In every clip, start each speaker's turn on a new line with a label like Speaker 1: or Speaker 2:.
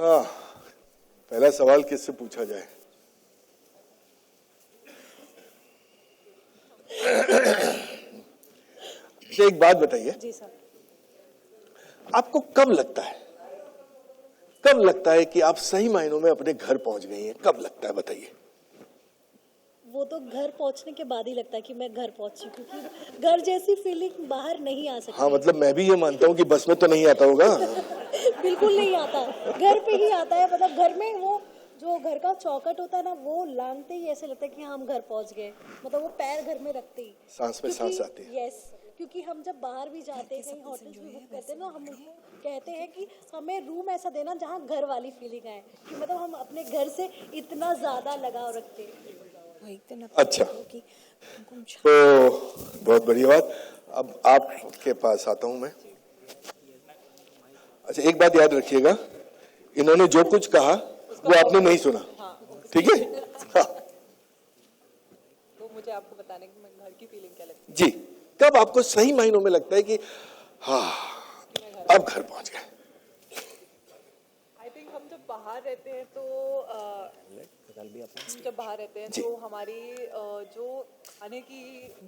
Speaker 1: हाँ, पहला सवाल किससे पूछा जाए? एक बात बताइए
Speaker 2: जी सर,
Speaker 1: आपको कब लगता है कि आप सही मायनों में अपने घर पहुंच गई हैं? कब लगता है बताइए?
Speaker 2: वो तो घर पहुंचने के बाद ही लगता है कि मैं घर पहुंची, क्योंकि घर जैसी फीलिंग बाहर नहीं आ सकती।
Speaker 1: हाँ, मतलब मैं भी ये मानता हूँ कि बस में तो नहीं आता होगा।
Speaker 2: बिल्कुल नहीं आता, घर पे ही आता है। मतलब घर में वो जो घर का चौखट होता है ना, वो लांघते ही ऐसे लगता है कि हम घर पहुंच गए। मतलब वो पैर घर में रखते ही
Speaker 1: सांस में सांस आती है।
Speaker 2: यस, क्योंकि हम जब बाहर भी जाते हैं, कहीं होटल्स भी बुक करते हैं ना, हम उनको कहते हैं कि हमें रूम ऐसा देना जहाँ घर वाली फीलिंग आए, कि मतलब हम अपने घर से इतना ज्यादा लगाव रखते हैं।
Speaker 1: अच्छा, तो बहुत बढ़िया बात। अब आपके पास आता हूं मैं। अच्छा, एक बात याद रखिएगा, इन्होंने जो कुछ कहा वो आपने नहीं सुना, ठीक है? हाँ
Speaker 3: तो मुझे आपको बताने की घर की फीलिंग क्या लगती है
Speaker 1: जी, कब आपको सही मायनों में लगता है कि हाँ अब घर पहुंच गए?
Speaker 3: आई थिंक हम जब बाहर रहते हैं तो तो हमारी जो खाने की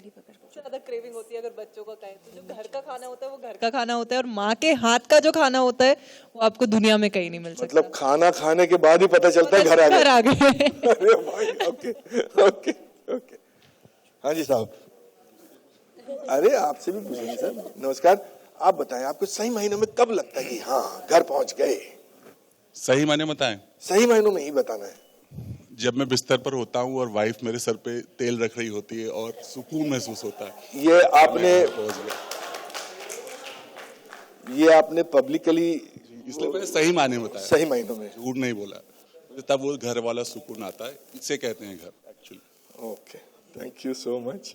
Speaker 3: सबसे ज्यादा क्रेविंग होती है। अगर बच्चों का कहें तो जो घर का खाना होता है वो घर का खाना होता है, और माँ के हाथ का जो खाना होता है वो आपको दुनिया में कहीं नहीं मिल सकता।
Speaker 1: मतलब खाना खाने के बाद ही पता चलता है घर आ गए। अरे भाई, ओके ओके ओके। हाँ जी साहब, अरे आपसे भी पूछेंगे सर। नमस्कार, आप बताएं आपको सही महीनों में कब लगता है कि हाँ घर पहुंच गए?
Speaker 4: सही मायने बताएं?
Speaker 1: सही महीनों में ही बताना है।
Speaker 4: जब मैं बिस्तर पर होता हूँ और वाइफ मेरे सर पे तेल रख रही होती है और सुकून महसूस होता है।
Speaker 1: ये आपने पब्लिकली,
Speaker 4: इसलिए मैंने सही मायने में बताया,
Speaker 1: सही महीनों में,
Speaker 4: झूठ नहीं बोला। तब वो घर वाला सुकून आता है, इसे कहते हैं घर actually.
Speaker 1: Okay, thank you so much.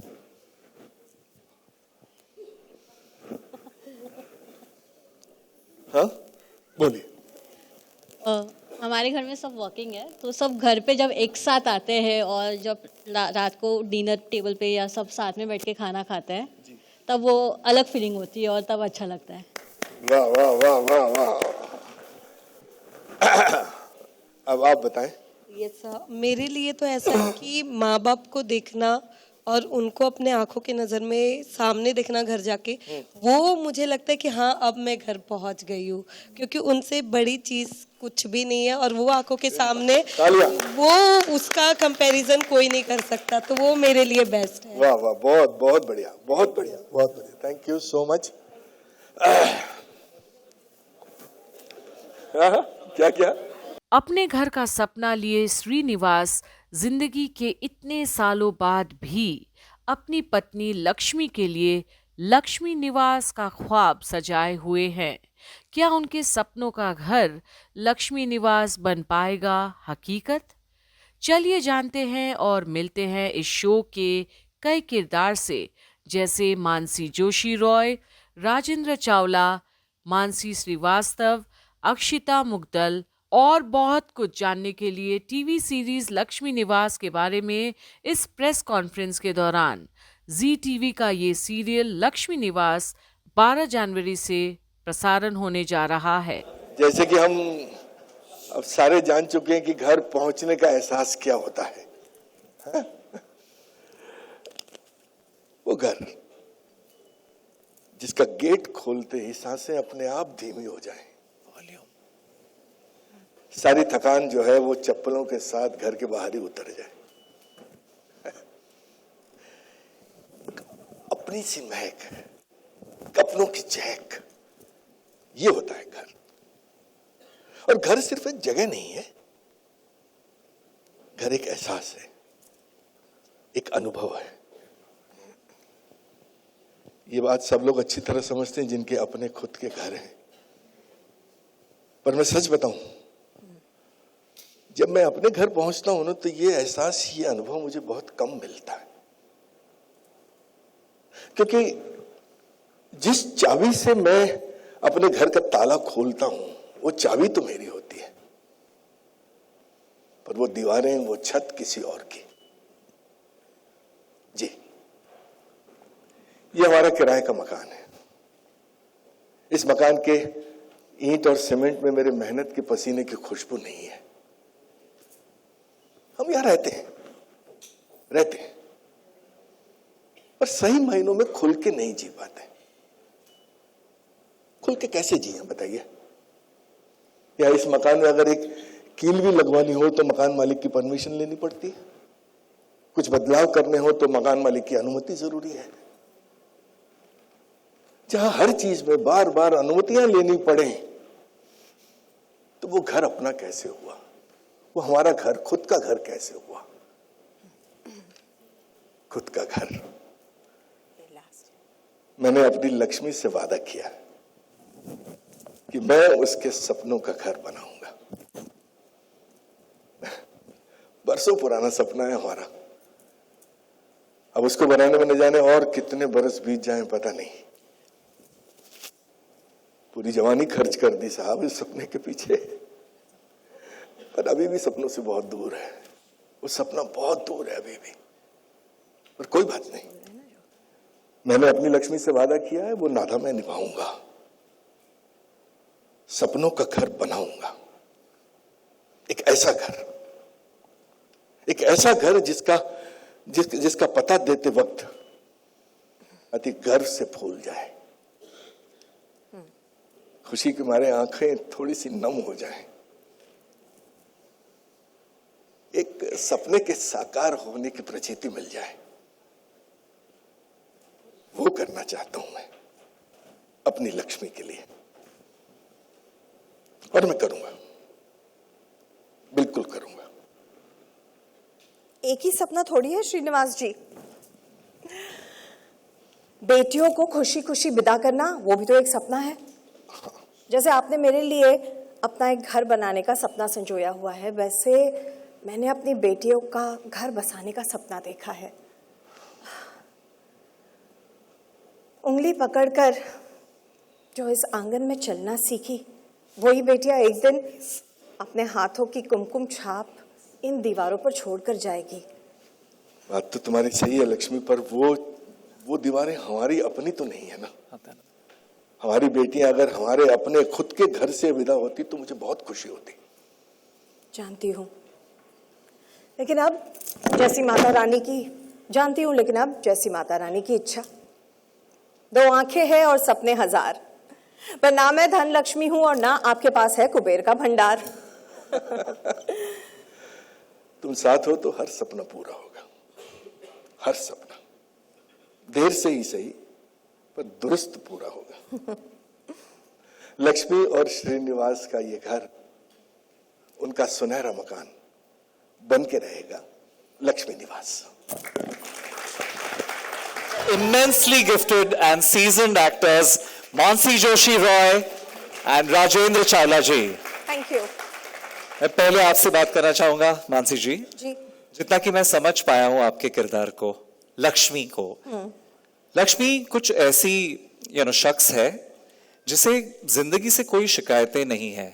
Speaker 1: हाँ बोलिए।
Speaker 5: हमारे घर में सब वर्किंग है, तो सब घर पे जब एक साथ आते हैं और जब रात को डिनर टेबल पे या सब साथ में बैठ के खाना खाते हैं, तब वो अलग फीलिंग होती है और तब अच्छा लगता है।
Speaker 1: वाह वाह वाह वाह वाह। अब आप बताएं।
Speaker 6: यस सर, मेरे लिए तो ऐसा है कि माँ बाप को देखना और उनको अपने आंखों की नजर में सामने देखना घर जाके, वो मुझे लगता है कि हाँ अब मैं घर पहुंच गई हूँ, क्योंकि उनसे बड़ी चीज कुछ भी नहीं है। और वो आंखों के सामने, वो उसका कंपैरिजन कोई नहीं कर सकता, तो वो मेरे लिए बेस्ट है।
Speaker 1: वाह वाह, बहुत बहुत बढ़िया, बहुत बढ़िया, बहुत बढ़िया, थैंक यू सो मच। क्या क्या?
Speaker 7: अपने घर का सपना लिए श्रीनिवास जिंदगी के इतने सालों बाद भी अपनी पत्नी लक्ष्मी के लिए लक्ष्मी निवास का ख्वाब सजाए हुए हैं। क्या उनके सपनों का घर लक्ष्मी निवास बन पाएगा हकीकत? चलिए जानते हैं और मिलते हैं इस शो के कई किरदार से, जैसे मानसी जोशी रॉय, राजेंद्र चावला, मानसी श्रीवास्तव, अक्षिता मुग्दल और बहुत कुछ जानने के लिए टीवी सीरीज लक्ष्मी निवास के बारे में इस प्रेस कॉन्फ्रेंस के दौरान जी टीवी का ये सीरियल लक्ष्मी निवास 12 जनवरी से प्रसारण होने जा रहा है।
Speaker 1: जैसे कि हम अब सारे जान चुके हैं कि घर पहुंचने का एहसास क्या होता है, हा? वो घर जिसका गेट खोलते ही सांसें अपने आप धीमी हो जाएं, सारी थकान जो है वो चप्पलों के साथ घर के बाहर ही उतर जाए, अपनी सी महक, कपड़ों की चहक, ये होता है घर। और घर सिर्फ एक जगह नहीं है, घर एक एहसास है, एक अनुभव है। ये बात सब लोग अच्छी तरह समझते हैं जिनके अपने खुद के घर हैं। पर मैं सच बताऊं, जब मैं अपने घर पहुंचता हूं ना, तो ये एहसास, ये अनुभव मुझे बहुत कम मिलता है। क्योंकि जिस चाबी से मैं अपने घर का ताला खोलता हूं, वो चाबी तो मेरी होती है, पर वो दीवारें, वो छत किसी और की। जी, ये हमारा किराए का मकान है। इस मकान के ईंट और सीमेंट में मेरे मेहनत के पसीने की खुशबू नहीं है। हम यहां रहते हैं पर सही महीनों में खुल के नहीं जी पाते। खुल के कैसे जिए बताइए? या इस मकान में अगर एक कील भी लगवानी हो तो मकान मालिक की परमिशन लेनी पड़ती है, कुछ बदलाव करने हो तो मकान मालिक की अनुमति जरूरी है। जहां हर चीज में बार बार अनुमतियां लेनी पड़े तो वो घर अपना कैसे हुआ? वो हमारा घर, खुद का घर कैसे हुआ? खुद का घर। मैंने अपनी लक्ष्मी से वादा किया कि मैं उसके सपनों का घर बनाऊंगा। बरसों पुराना सपना है हमारा। अब उसको बनाने में न जाने और कितने बरस बीत जाएं पता नहीं। पूरी जवानी खर्च कर दी साहब इस सपने के पीछे, पर अभी भी सपनों से बहुत दूर है। वो सपना बहुत दूर है अभी भी, पर कोई बात नहीं। मैंने अपनी लक्ष्मी से वादा किया है, वो नादा मैं निभाऊंगा। सपनों का घर बनाऊंगा, एक ऐसा घर जिसका पता देते वक्त अति गर्व से फूल जाए, खुशी के मारे आंखें थोड़ी सी नम हो जाएं, एक सपने के साकार होने की प्रतीति मिल जाए। वो करना चाहता हूं मैं अपनी लक्ष्मी के लिए, और मैं करूंगा, बिल्कुल करूंगा।
Speaker 8: एक ही सपना थोड़ी है श्रीनिवास जी, बेटियों को खुशी खुशी विदा करना वो भी तो एक सपना है। जैसे आपने मेरे लिए अपना एक घर बनाने का सपना संजोया हुआ है, वैसे मैंने अपनी बेटियों का घर बसाने का सपना देखा है। उंगली पकड़कर जो इस आंगन में चलना सीखी, वही बेटियां एक दिन अपने हाथों की कुमकुम छाप इन दीवारों पर छोड़कर जाएगी।
Speaker 1: बात तो तुम्हारी सही है लक्ष्मी, पर वो दीवारें हमारी अपनी तो नहीं है ना। हमारी बेटियां अगर हमारे अपने खुद के घर से विदा होती तो मुझे बहुत खुशी होती।
Speaker 8: जानती हूँ, लेकिन अब जैसी माता रानी की इच्छा। 2 आंखें हैं और सपने 1000, पर ना मैं धन लक्ष्मी हूं और ना आपके पास है कुबेर का भंडार।
Speaker 1: तुम साथ हो तो हर सपना पूरा होगा, हर सपना, देर से ही सही पर दुरुस्त पूरा होगा। लक्ष्मी और श्रीनिवास का ये घर, उनका सुनहरा मकान बन के रहेगा लक्ष्मी निवास।
Speaker 9: Immensely gifted and seasoned actors Mansi Joshi Roy and Rajendra Chawla ji.
Speaker 8: Thank you.
Speaker 9: मैं पहले आपसे बात करना चाहूंगा मानसी जी, जितना कि मैं समझ पाया हूं आपके किरदार को, लक्ष्मी को, लक्ष्मी कुछ ऐसी शख्स है जिसे जिंदगी से कोई शिकायतें नहीं है।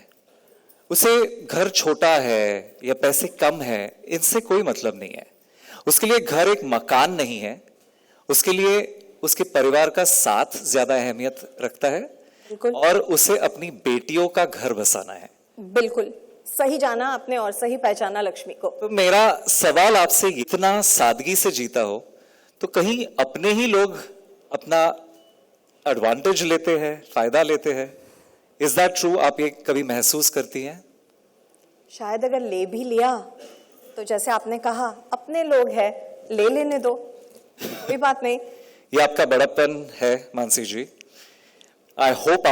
Speaker 9: उसे घर छोटा है या पैसे कम है, इनसे कोई मतलब नहीं है। उसके लिए घर एक मकान नहीं है, उसके लिए उसके परिवार का साथ ज्यादा अहमियत रखता है, और उसे अपनी बेटियों का घर बसाना है।
Speaker 8: बिल्कुल सही जाना आपने और सही पहचाना लक्ष्मी को।
Speaker 9: तो मेरा सवाल आपसे, इतना सादगी से जीता हो तो कहीं अपने ही लोग अपना एडवांटेज लेते हैं, फायदा लेते हैं? Is that true? आप ये कभी महसूस करती हैं?
Speaker 8: शायद अगर ले भी लिया तो जैसे आपने कहा, अपने लोग हैं, ले लेने दो, कोई बात नहीं।
Speaker 9: ये आपका बड़प्पन है मानसी जी। आई होप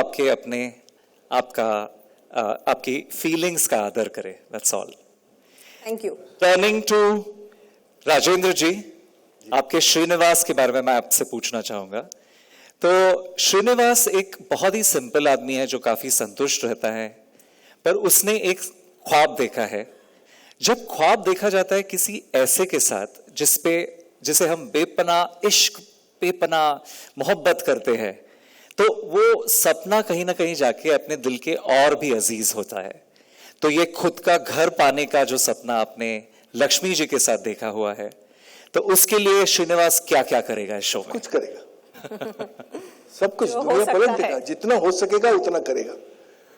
Speaker 9: आपकी फीलिंग्स का आदर करे। That's all.
Speaker 8: Thank you.
Speaker 9: Turning to Rajendra ji, आपके श्रीनिवास के बारे में मैं आपसे पूछना चाहूंगा। तो श्रीनिवास एक बहुत ही सिंपल आदमी है जो काफी संतुष्ट रहता है, पर उसने एक ख्वाब देखा है। जब ख्वाब देखा जाता है किसी ऐसे के साथ जिसे हम बेपनाह इश्क, बेपनाह मोहब्बत करते हैं, तो वो सपना कहीं ना कहीं जाके अपने दिल के और भी अजीज होता है। तो ये खुद का घर पाने का जो सपना आपने लक्ष्मी जी के साथ देखा हुआ है, तो उसके लिए श्रीनिवास क्या क्या करेगा इस शो में?
Speaker 1: कुछ करेगा सब कुछ दुनिया पलट देगा, जितना हो सकेगा उतना करेगा।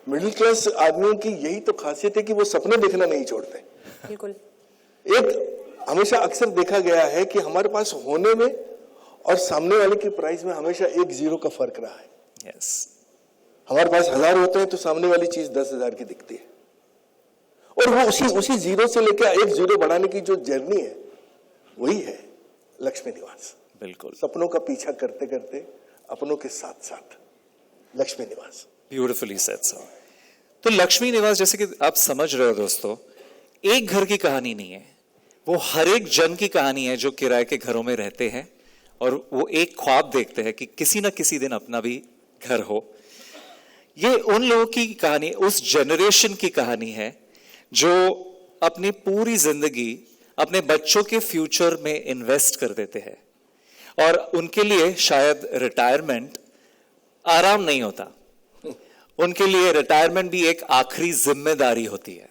Speaker 1: मिडिल क्लास आदमियों की यही तो खासियत है कि वो सपने देखना नहीं छोड़ते।
Speaker 8: बिल्कुल।
Speaker 1: एक हमेशा अक्सर देखा गया है कि हमारे पास होने में और सामने वाले की प्राइस में हमेशा 1 0 का फर्क रहा है।
Speaker 9: यस,
Speaker 1: हमारे पास 1000 होते हैं तो सामने वाली चीज 10,000 की दिखती है, और वो उसी 0 से लेकर 1 0 बढ़ाने की जो जर्नी है वही है लक्ष्मी निवास।
Speaker 9: बिल्कुल,
Speaker 1: सपनों का पीछा करते करते अपनों के साथ साथ लक्ष्मी निवास।
Speaker 9: Beautifully said sir. तो लक्ष्मी निवास, जैसे कि आप समझ रहे हो दोस्तों, एक घर की कहानी नहीं है, वो हर एक जन की कहानी है जो किराए के घरों में रहते हैं और वो एक ख्वाब देखते हैं कि किसी ना किसी दिन अपना भी घर हो। ये उन लोगों की कहानी, उस जनरेशन की कहानी है जो अपनी पूरी जिंदगी अपने बच्चों के फ्यूचर में इन्वेस्ट कर देते हैं, और उनके लिए शायद रिटायरमेंट आराम नहीं होता, उनके लिए रिटायरमेंट भी एक आखिरी जिम्मेदारी होती है।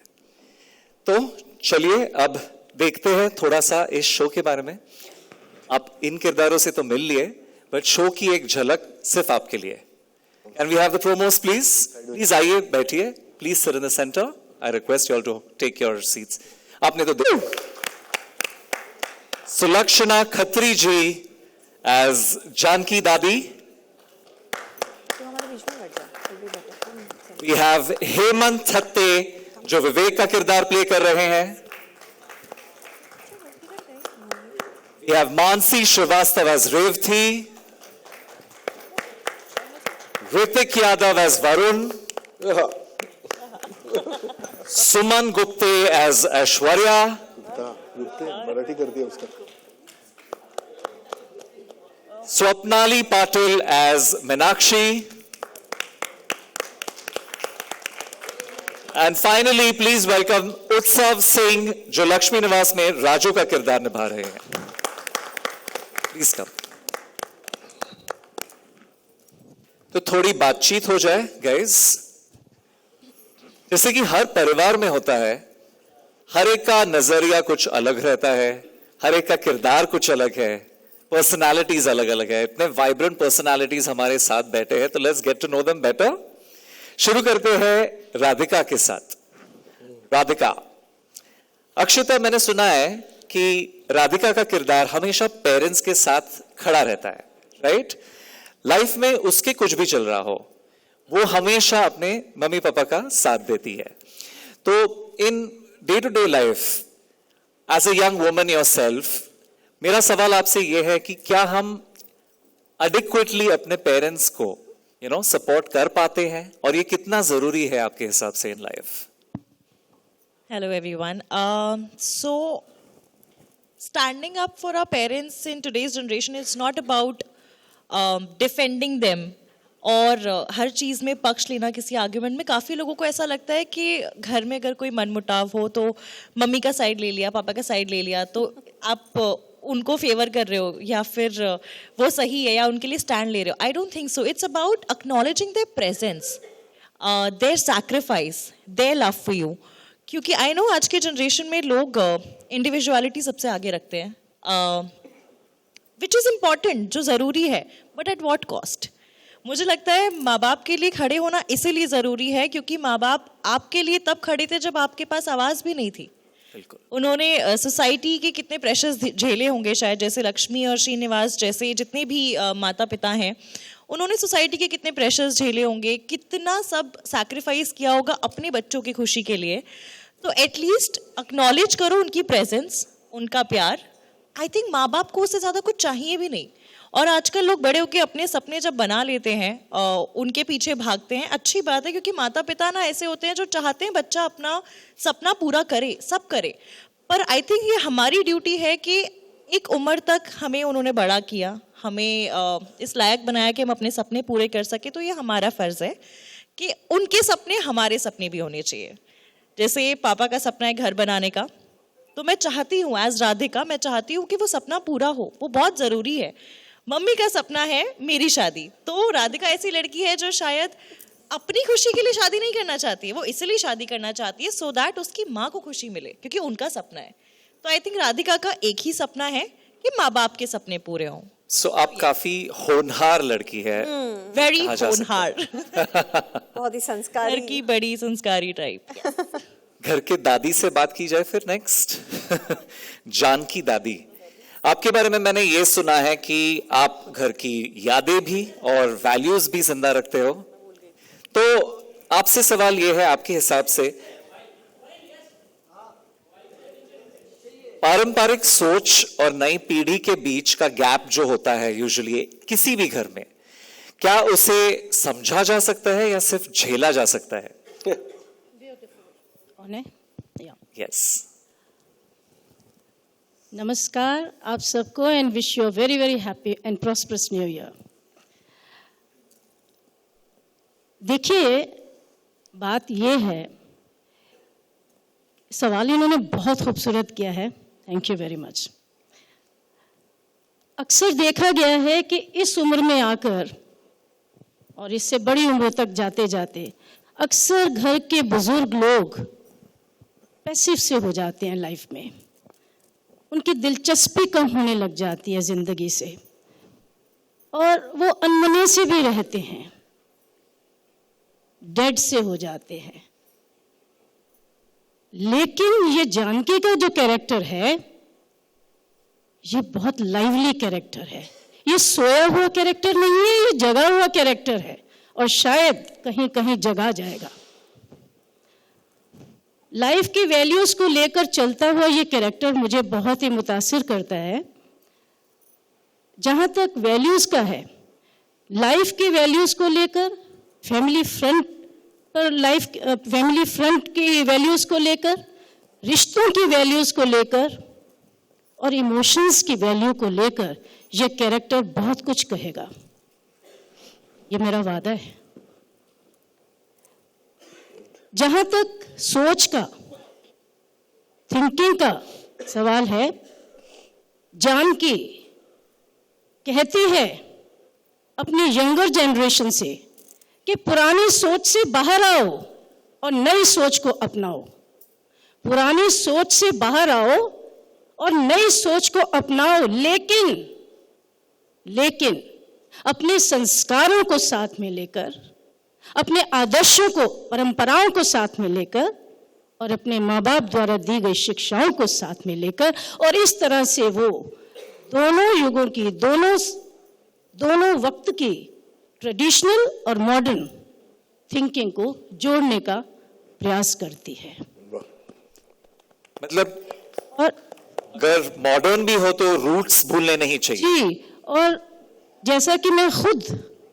Speaker 9: तो चलिए अब देखते हैं थोड़ा सा इस शो के बारे में। आप इन किरदारों से तो मिल लिए, बट शो की एक झलक सिर्फ आपके लिए। And we have the promos please. Please आइए, बैठिए, please sit in the centre. I request you all to take your seats. आपने तो Sulakshana Khatri ji as Janaki Dadi. We have Hemant Thatte जो विवेक का किरदार प्ले कर रहे हैं। We have Mansi Srivastava as Revati, Hrithik Yadav as Varun, Suman Gupte as Aishwarya,
Speaker 1: Marathi कर दिया उसका,
Speaker 9: Swapnali Patil as Meenakshi, and finally please welcome Utsav Singh जो लक्ष्मी निवास में राजू का किरदार निभा रहे हैं। Please come. तो थोड़ी बातचीत हो जाए गाइस। जैसे कि हर परिवार में होता है, हर एक का नजरिया कुछ अलग रहता है, हर एक का किरदार कुछ अलग है, पर्सनालिटीज अलग अलग है। इतने वाइब्रेंट पर्सनालिटीज हमारे साथ बैठे हैं, तो let's get to know them better. शुरू करते हैं राधिका के साथ। राधिका, अक्षता, मैंने सुना है कि राधिका का किरदार हमेशा पेरेंट्स के साथ खड़ा रहता है, राइट? लाइफ में उसके कुछ भी चल रहा हो, वो हमेशा अपने मम्मी पापा का साथ देती है। तो in day to day life as a young woman yourself, मेरा सवाल आपसे यह है कि क्या हम एडिक्वेटली अपने पेरेंट्स को सपोर्ट कर पाते हैं, और ये कितना जरूरी है आपके हिसाब से in life?
Speaker 10: Hello everyone. So standing up for our parents in today's generation is not about defending them और हर चीज़ में पक्ष लेना किसी आर्ग्यूमेंट में। काफ़ी लोगों को ऐसा लगता है कि घर में अगर कोई मनमुटाव हो तो मम्मी का साइड ले लिया, पापा का साइड ले लिया, तो आप उनको फेवर कर रहे हो या फिर वो सही है या उनके लिए स्टैंड ले रहे हो। I don't think so. It's about acknowledging their presence, their sacrifice, their love for you. क्योंकि आई नो आज के जनरेशन में लोग इंडिविजुअलिटी सबसे आगे रखते हैं, विच इज़ इम्पॉर्टेंट, जो ज़रूरी है, बट एट वॉट कॉस्ट। मुझे लगता है माँ बाप के लिए खड़े होना इसीलिए ज़रूरी है क्योंकि माँ बाप आपके लिए तब खड़े थे जब आपके पास आवाज़ भी नहीं थी। उन्होंने सोसाइटी के कितने प्रेशर्स झेले होंगे, शायद जैसे लक्ष्मी और श्रीनिवास जैसे जितने भी माता पिता हैं, उन्होंने सोसाइटी के कितने प्रेशर्स झेले होंगे, कितना सब सैक्रिफाइस किया होगा अपने बच्चों की खुशी के लिए। तो एटलीस्ट एक्नॉलेज करो उनकी प्रेजेंस, उनका प्यार। आई थिंक माँ बाप को उससे ज़्यादा कुछ चाहिए भी नहीं। और आजकल लोग बड़े होकर अपने सपने जब बना लेते हैं, उनके पीछे भागते हैं, अच्छी बात है, क्योंकि माता पिता ना ऐसे होते हैं जो चाहते हैं बच्चा अपना सपना पूरा करे, सब करे। पर आई थिंक ये हमारी ड्यूटी है कि एक उम्र तक हमें उन्होंने बड़ा किया, हमें इस लायक बनाया कि हम अपने सपने पूरे कर सके। तो ये हमारा फ़र्ज़ है कि उनके सपने हमारे सपने भी होने चाहिए। जैसे पापा का सपना है घर बनाने का, तो मैं चाहती हूँ एज राधिका, मैं चाहती हूँ कि वो सपना पूरा हो, वो बहुत ज़रूरी है। मम्मी का सपना है मेरी शादी, तो राधिका ऐसी लड़की है जो शायद अपनी खुशी के लिए शादी नहीं करना चाहती है, वो इसलिए शादी करना चाहती है सो दैट उसकी माँ को खुशी मिले, क्योंकि उनका सपना है। तो आई थिंक राधिका का एक ही सपना है कि माँ बाप के सपने पूरे हों।
Speaker 9: सो आप काफी होनहार लड़की है।
Speaker 10: वेरी
Speaker 9: कहा जा सकता है।
Speaker 10: होनहार,
Speaker 8: बहुत ही संस्कारी।
Speaker 10: घर की बड़ी संस्कारी टाइप।
Speaker 9: घर के दादी से बात की जाए फिर नेक्स्ट। जानकी दादी, आपके बारे में मैंने ये सुना है कि आप घर की यादें भी और वैल्यूज भी जिंदा रखते हो। तो आपसे सवाल ये है, आपके हिसाब से पारंपरिक सोच और नई पीढ़ी के बीच का गैप जो होता है यूजुअली किसी भी घर में, क्या उसे समझा जा सकता है या सिर्फ झेला जा सकता है? यस।
Speaker 11: नमस्कार आप सबको and wish you very very happy and prosperous new year. देखिए बात ये है, सवाल इन्होंने बहुत खूबसूरत किया है, थैंक यू वेरी मच। अक्सर देखा गया है कि इस उम्र में आकर और इससे बड़ी उम्र तक जाते जाते अक्सर घर के बुजुर्ग लोग पैसिव से हो जाते हैं लाइफ में, उनकी दिलचस्पी कम होने लग जाती है जिंदगी से और वो अनमने से भी रहते हैं, डेड से हो जाते हैं। लेकिन ये जानकी का जो कैरेक्टर है ये बहुत लाइवली कैरेक्टर है, ये सोया हुआ कैरेक्टर नहीं है, ये जगा हुआ कैरेक्टर है और शायद कहीं कहीं जगा जाएगा। लाइफ की वैल्यूज को लेकर चलता हुआ ये कैरेक्टर मुझे बहुत ही मुतासिर करता है। जहां तक वैल्यूज का है, लाइफ की वैल्यूज को लेकर, फैमिली फ्रंट की वैल्यूज को लेकर, रिश्तों की वैल्यूज को लेकर और इमोशंस की वैल्यू को लेकर ये कैरेक्टर बहुत कुछ कहेगा, ये मेरा वादा है। जहां तक सोच का, थिंकिंग का सवाल है, जानकी कहती है अपनी यंगर जनरेशन से कि पुरानी सोच से बाहर आओ और नई सोच को अपनाओ। पुरानी सोच से बाहर आओ और नई सोच को अपनाओ, लेकिन अपने संस्कारों को साथ में लेकर, अपने आदर्शों को, परंपराओं को साथ में लेकर और अपने माँ बाप द्वारा दी गई शिक्षाओं को साथ में लेकर, और इस तरह से वो दोनों युगों की, दोनों वक्त की ट्रेडिशनल और मॉडर्न थिंकिंग को जोड़ने का प्रयास करती है।
Speaker 9: मतलब
Speaker 11: और
Speaker 9: अगर मॉडर्न भी हो तो रूट्स भूलने नहीं चाहिए।
Speaker 11: जी, और जैसा कि मैं खुद,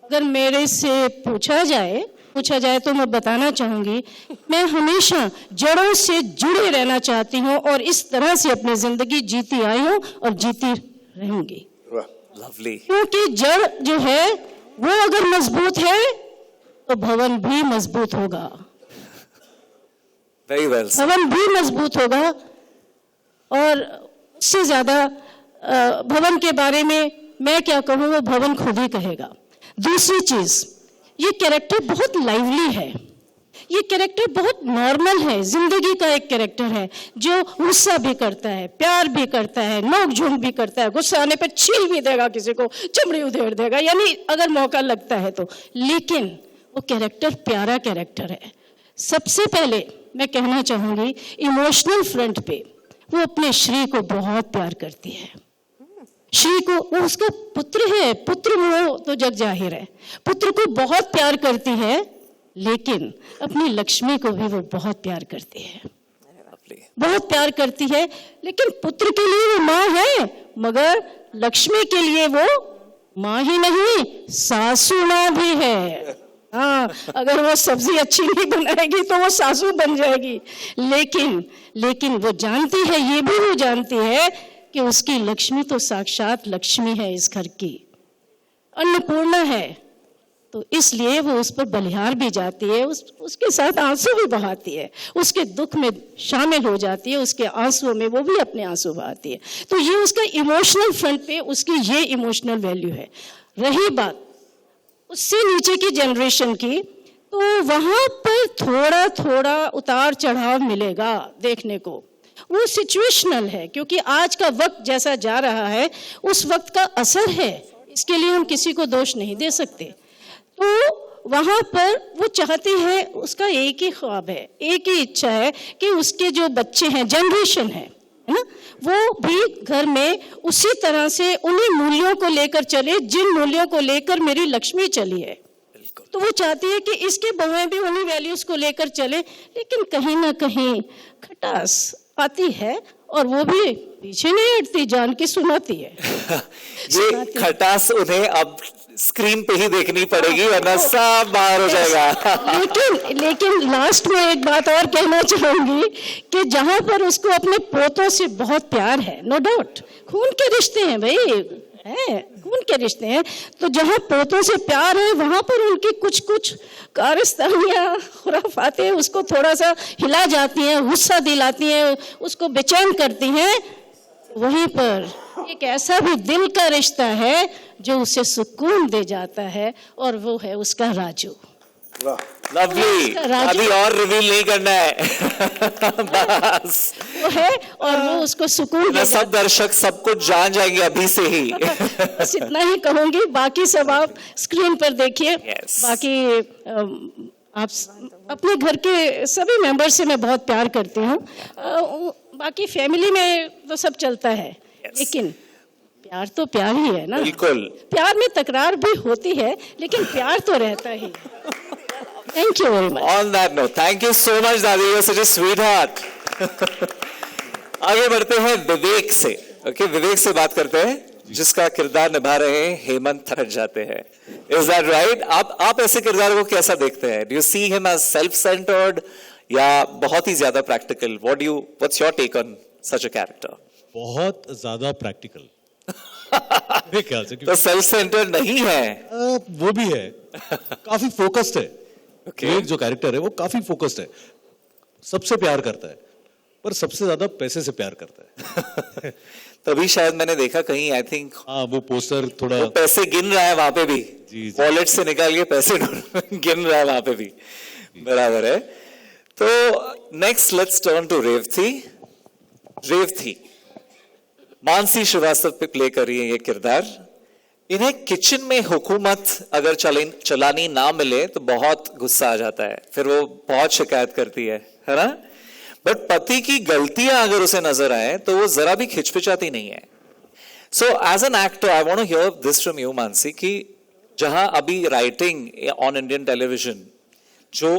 Speaker 11: अगर मेरे से पूछा जाए तो मैं बताना चाहूंगी, मैं हमेशा जड़ों से जुड़े रहना चाहती हूँ और इस तरह से अपनी जिंदगी जीती आई हूँ और जीती रहूंगी।
Speaker 9: लवली।
Speaker 11: क्योंकि जड़ जो है वो अगर मजबूत है तो भवन भी मजबूत होगा।
Speaker 9: Very well.
Speaker 11: भवन भी मजबूत होगा और उससे ज्यादा भवन के बारे में मैं क्या कहूँ, वो भवन खुद ही कहेगा। दूसरी चीज, ये कैरेक्टर बहुत लाइवली है, ये कैरेक्टर बहुत नॉर्मल है, जिंदगी का एक कैरेक्टर है जो गुस्सा भी करता है, प्यार भी करता है, नोक-झोंक भी करता है, गुस्सा आने पर छील भी देगा, किसी को चमड़ी उधेड़ देगा, यानी अगर मौका लगता है तो। लेकिन वो कैरेक्टर प्यारा कैरेक्टर है। सबसे पहले मैं कहना चाहूंगी, इमोशनल फ्रंट पे वो अपने श्री को बहुत प्यार करती है। श्री को, वो उसका पुत्र है, पुत्र वो तो जग जाहिर है, पुत्र को बहुत प्यार करती है, लेकिन अपनी लक्ष्मी को भी वो बहुत प्यार करती है, बहुत प्यार करती है। लेकिन पुत्र के लिए वो माँ है, मगर लक्ष्मी के लिए वो माँ ही नहीं, सासू माँ भी है। हाँ, अगर वो सब्जी अच्छी नहीं बनाएगी तो वो सासू बन जाएगी। लेकिन वो जानती है, ये भी वो जानती है कि उसकी लक्ष्मी तो साक्षात लक्ष्मी है, इस घर की अन्नपूर्णा है, तो इसलिए वो उस पर बलिहार भी जाती है, उसके साथ आंसू भी बहाती है, उसके दुख में शामिल हो जाती है, उसके आंसुओं में वो भी अपने आंसू बहाती है। तो ये उसका इमोशनल फ्रंट पे उसकी ये इमोशनल वैल्यू है। रही बात उससे नीचे की जनरेशन की, तो वहां पर थोड़ा थोड़ा उतार चढ़ाव मिलेगा देखने को, वो सिचुएशनल है, क्योंकि आज का वक्त जैसा जा रहा है उस वक्त का असर है इसके लिए हम किसी को दोष नहीं दे सकते। तो वहाँ पर वो चाहती है, उसका एक ही ख्वाब है, एक ही इच्छा है कि उसके जो बच्चे हैं, जनरेशन है ना, वो भी घर में उसी तरह से उन्हीं मूल्यों को लेकर चले जिन मूल्यों को लेकर मेरी लक्ष्मी चली है। तो वो चाहती है कि इसके बहुएं भी उन्हीं वैल्यूज को लेकर चले, लेकिन कहीं ना कहीं खटास आती है और वो भी पीछे नहीं हटती, जान की सुनाती है।
Speaker 9: ये खटास उन्हें अब स्क्रीन पे ही देखनी पड़ेगी वरना सब बाहर हो जाएगा।
Speaker 11: लेकिन लास्ट में एक बात और कहना चाहूंगी कि जहां पर उसको अपने पोतों से बहुत प्यार है, नो डाउट, खून के रिश्ते हैं भाई, है खून के रिश्ते हैं, तो जहां पोतों से प्यार है वहां पर उनकी कुछ कुछ कारस्तानियां, खुराफातें उसको थोड़ा सा हिला जाती हैं, गुस्सा दिलाती हैं, उसको बेचैन करती हैं। वहीं पर एक ऐसा भी दिल का रिश्ता है जो उसे सुकून दे जाता है, और वो है उसका राजू।
Speaker 9: लवली, अभी और रिवील नहीं करना है। बस
Speaker 11: वो है और वो उसको सुकून दे
Speaker 9: सब दर्शक सब कुछ जान जाएंगे अभी से ही।
Speaker 11: बस इतना ही कहूंगी, बाकी सब आप स्क्रीन पर देखिए। बाकी आप अपने घर के सभी मेंबर से मैं बहुत प्यार करती हूँ, बाकी फैमिली में तो सब चलता है, लेकिन प्यार तो प्यार ही है ना।
Speaker 9: बिल्कुल,
Speaker 11: प्यार में तकरार भी होती है लेकिन प्यार तो रहता ही। Thank you very much.
Speaker 9: On that note, thank you so much Dadi, you are such a sweetheart. आगे बढ़ते हैं विवेक से। ओके, विवेक से बात करते हैं जिसका किरदार निभा रहे हैं हेमंत थट जाते हैं। Is that right? आप ऐसे किरदार को कैसा देखते हैं? Do you see him as self centred या बहुत ही ज्यादा practical? What's your take on such a character?
Speaker 12: बहुत ज्यादा प्रैक्टिकल मेरे ख्याल से।
Speaker 9: तो सेल्फ सेंटर्ड नहीं है?
Speaker 12: वो भी है, काफी फोकस्ड है। विवेक जो कैरेक्टर है वो काफी फोकस्ड है, सबसे प्यार करता है पर सबसे ज्यादा पैसे से प्यार करता है।
Speaker 9: तभी शायद मैंने देखा कहीं, आई थिंक
Speaker 12: वो पोस्टर थोड़ा
Speaker 9: वो पैसे गिन रहा है वहां पे भी, वॉलेट से निकाल के पैसे गिन रहा है वहां पे भी। बराबर है। तो next let's turn to Revati. Revati Mansi Srivastava पे प्ले कर रही है ये किरदार। इन्हें किचन में हुकूमत अगर चलानी ना मिले तो बहुत गुस्सा आ जाता है, फिर वो बहुत शिकायत करती है ना। बट पति की गलतियां अगर उसे नजर आए तो वो जरा भी खिचपिचाती नहीं है। So as an actor I want to hear this from you Mansi, कि जहां अभी राइटिंग ऑन इंडियन टेलीविजन जो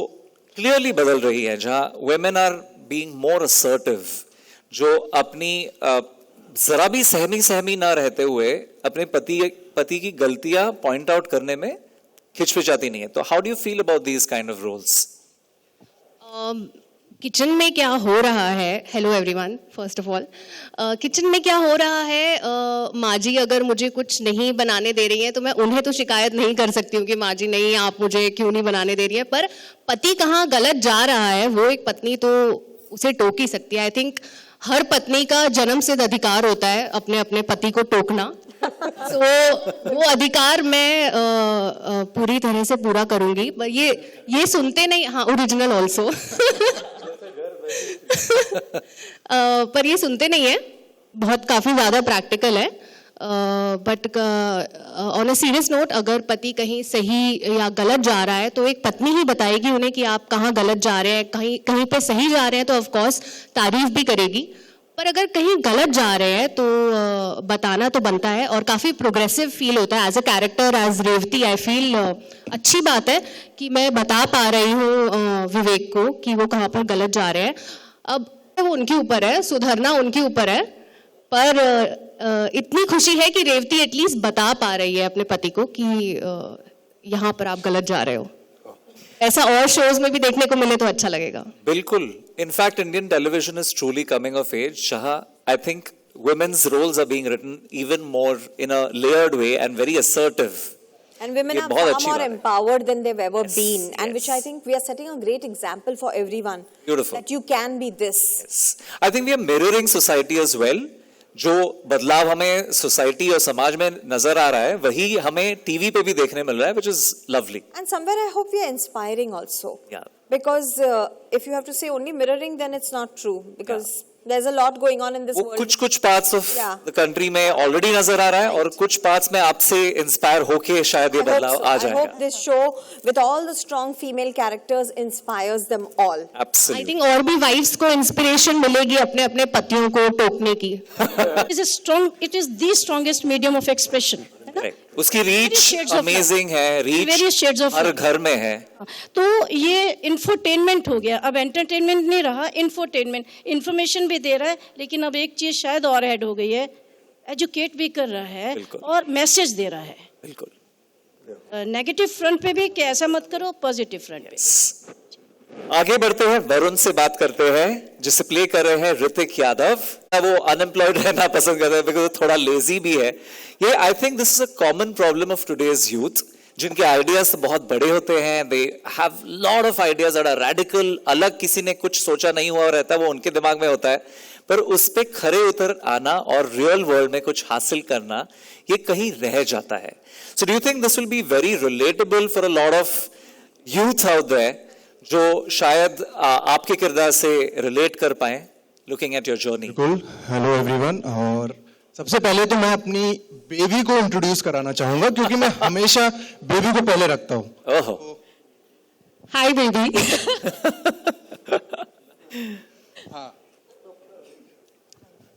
Speaker 9: क्लियरली बदल रही है, जहां women are being more assertive, जो अपनी जरा भी सहमी ना रहते हुए अपने पति की गलतियां पॉइंट आउट करने में खिचपिचाती नहीं है। तो how do you feel about these kind of roles?
Speaker 13: Kitchen में क्या हो रहा है, hello everyone, first of all kitchen में क्या हो रहा है, माँ जी अगर मुझे कुछ नहीं बनाने दे रही है तो मैं उन्हें तो शिकायत नहीं कर सकती हूँ कि माँ जी नहीं आप मुझे क्यों नहीं बनाने दे रही है, पर पति कहाँ गलत जा रहा है वो एक पत्नी तो उसे टोक ही सकती है। आई थिंक हर पत्नी का जन्म सिद्ध अधिकार होता है अपने अपने पति को टोकना। तो वो अधिकार मैं पूरी तरह से पूरा करूंगी, पर ये सुनते नहीं, हाँ ओरिजिनल ऑल्सो पर ये सुनते नहीं है, बहुत काफी ज्यादा प्रैक्टिकल है। But on a serious note, अगर पति कहीं सही या गलत जा रहा है तो एक पत्नी ही बताएगी उन्हें कि आप कहाँ गलत जा रहे हैं, कहीं पे सही जा रहे हैं तो ऑफ कोर्स तारीफ भी करेगी, पर अगर कहीं गलत जा रहे हैं तो बताना तो बनता है। और काफी प्रोग्रेसिव फील होता है as a character, as Revati. I feel अच्छी बात है कि मैं बता पा रही हूँ विवेक को कि वो कहाँ पर गलत जा रहे हैं। अब वो उनके ऊपर है, सुधरना उनके ऊपर है, पर इतनी खुशी है कि रेवती एटलीस्ट बता पा रही है अपने पति को कि यहाँ पर आप गलत जा रहे हो। ऐसा और शोज में भी देखने को मिले तो अच्छा लगेगा।
Speaker 9: बिल्कुल। In fact Indian television is truly coming of age, जहां I think women's roles are being written even more in a layered way and very assertive.
Speaker 8: And women are far more empowered than they've ever been, and which I think we are setting a great example for everyone.
Speaker 9: Beautiful.
Speaker 8: That you can be this.
Speaker 9: Yes. I think we are mirroring society as well. जो बदलाव हमें society और समाज में नजर आ रहा है वही हमें टीवी पे भी देखने मिल रहा है, which is lovely.
Speaker 8: And somewhere I hope we are inspiring also.
Speaker 9: Yeah.
Speaker 8: Because if you have to say only mirroring, then it's not true. Because There's a lot going on in this
Speaker 9: वो
Speaker 8: world.
Speaker 9: कुछ parts of
Speaker 8: Yeah.
Speaker 9: The country में already नजर आ रहा है और कुछ parts में आपसे इंस्पायर होके शायद ये
Speaker 8: I hope
Speaker 9: बदलाव
Speaker 8: so.
Speaker 9: आ
Speaker 8: I hope
Speaker 9: जाएगा।
Speaker 8: this show with all the strong female characters inspires them all.
Speaker 13: I
Speaker 9: Absolutely.
Speaker 13: Think और भी वाइफ्स को इंस्पिरेशन मिलेगी अपने अपने पतियों को टोकने की।
Speaker 11: It is the strongest medium of expression.
Speaker 9: Right. उसकी रीच
Speaker 11: shades of
Speaker 9: अमेजिंग है,
Speaker 11: Various
Speaker 9: reach
Speaker 11: shades of
Speaker 9: her
Speaker 11: love.
Speaker 9: घर में है।
Speaker 11: तो ये इंफोटेनमेंट हो गया, अब एंटरटेनमेंट नहीं रहा, इंफोटेनमेंट। इंफॉर्मेशन भी दे रहा है, लेकिन अब एक चीज शायद और ऐड हो गई है, एजुकेट भी कर रहा है
Speaker 9: बिल्कुल।
Speaker 11: और मैसेज दे रहा है।
Speaker 9: बिल्कुल।
Speaker 11: नेगेटिव फ्रंट पे भी कि ऐसा मत करो, पॉजिटिव फ्रंट पे।
Speaker 9: आगे बढ़ते हैं, वरुण से बात करते हैं जिसे प्ले कर रहे हैं ऋतिक यादव। वो अनएम्प्लॉयड रहना पसंद करते हैं बिकॉज थोड़ा लेजी भी है। ये I think this is a common problem of today's youth, जिनके आइडियाज बहुत बड़े होते हैं। They have lot of ideas that are radical, अलग किसी ने कुछ सोचा नहीं हुआ रहता, वो उनके दिमाग में होता है, पर उस पे खरे उतर आना और रियल वर्ल्ड में कुछ हासिल करना ये कहीं रह जाता है। So do you think this will be very relatable for a lot of youth out there जो शायद आपके किरदार से रिलेट कर पाए, लुकिंग एट योर जर्नी?
Speaker 14: बिल्कुल। Hello everyone. और सबसे पहले तो मैं अपनी बेबी को इंट्रोड्यूस कराना चाहूंगा क्योंकि मैं हमेशा बेबी को पहले रखता हूँ।
Speaker 9: ओहो।
Speaker 13: Hi baby.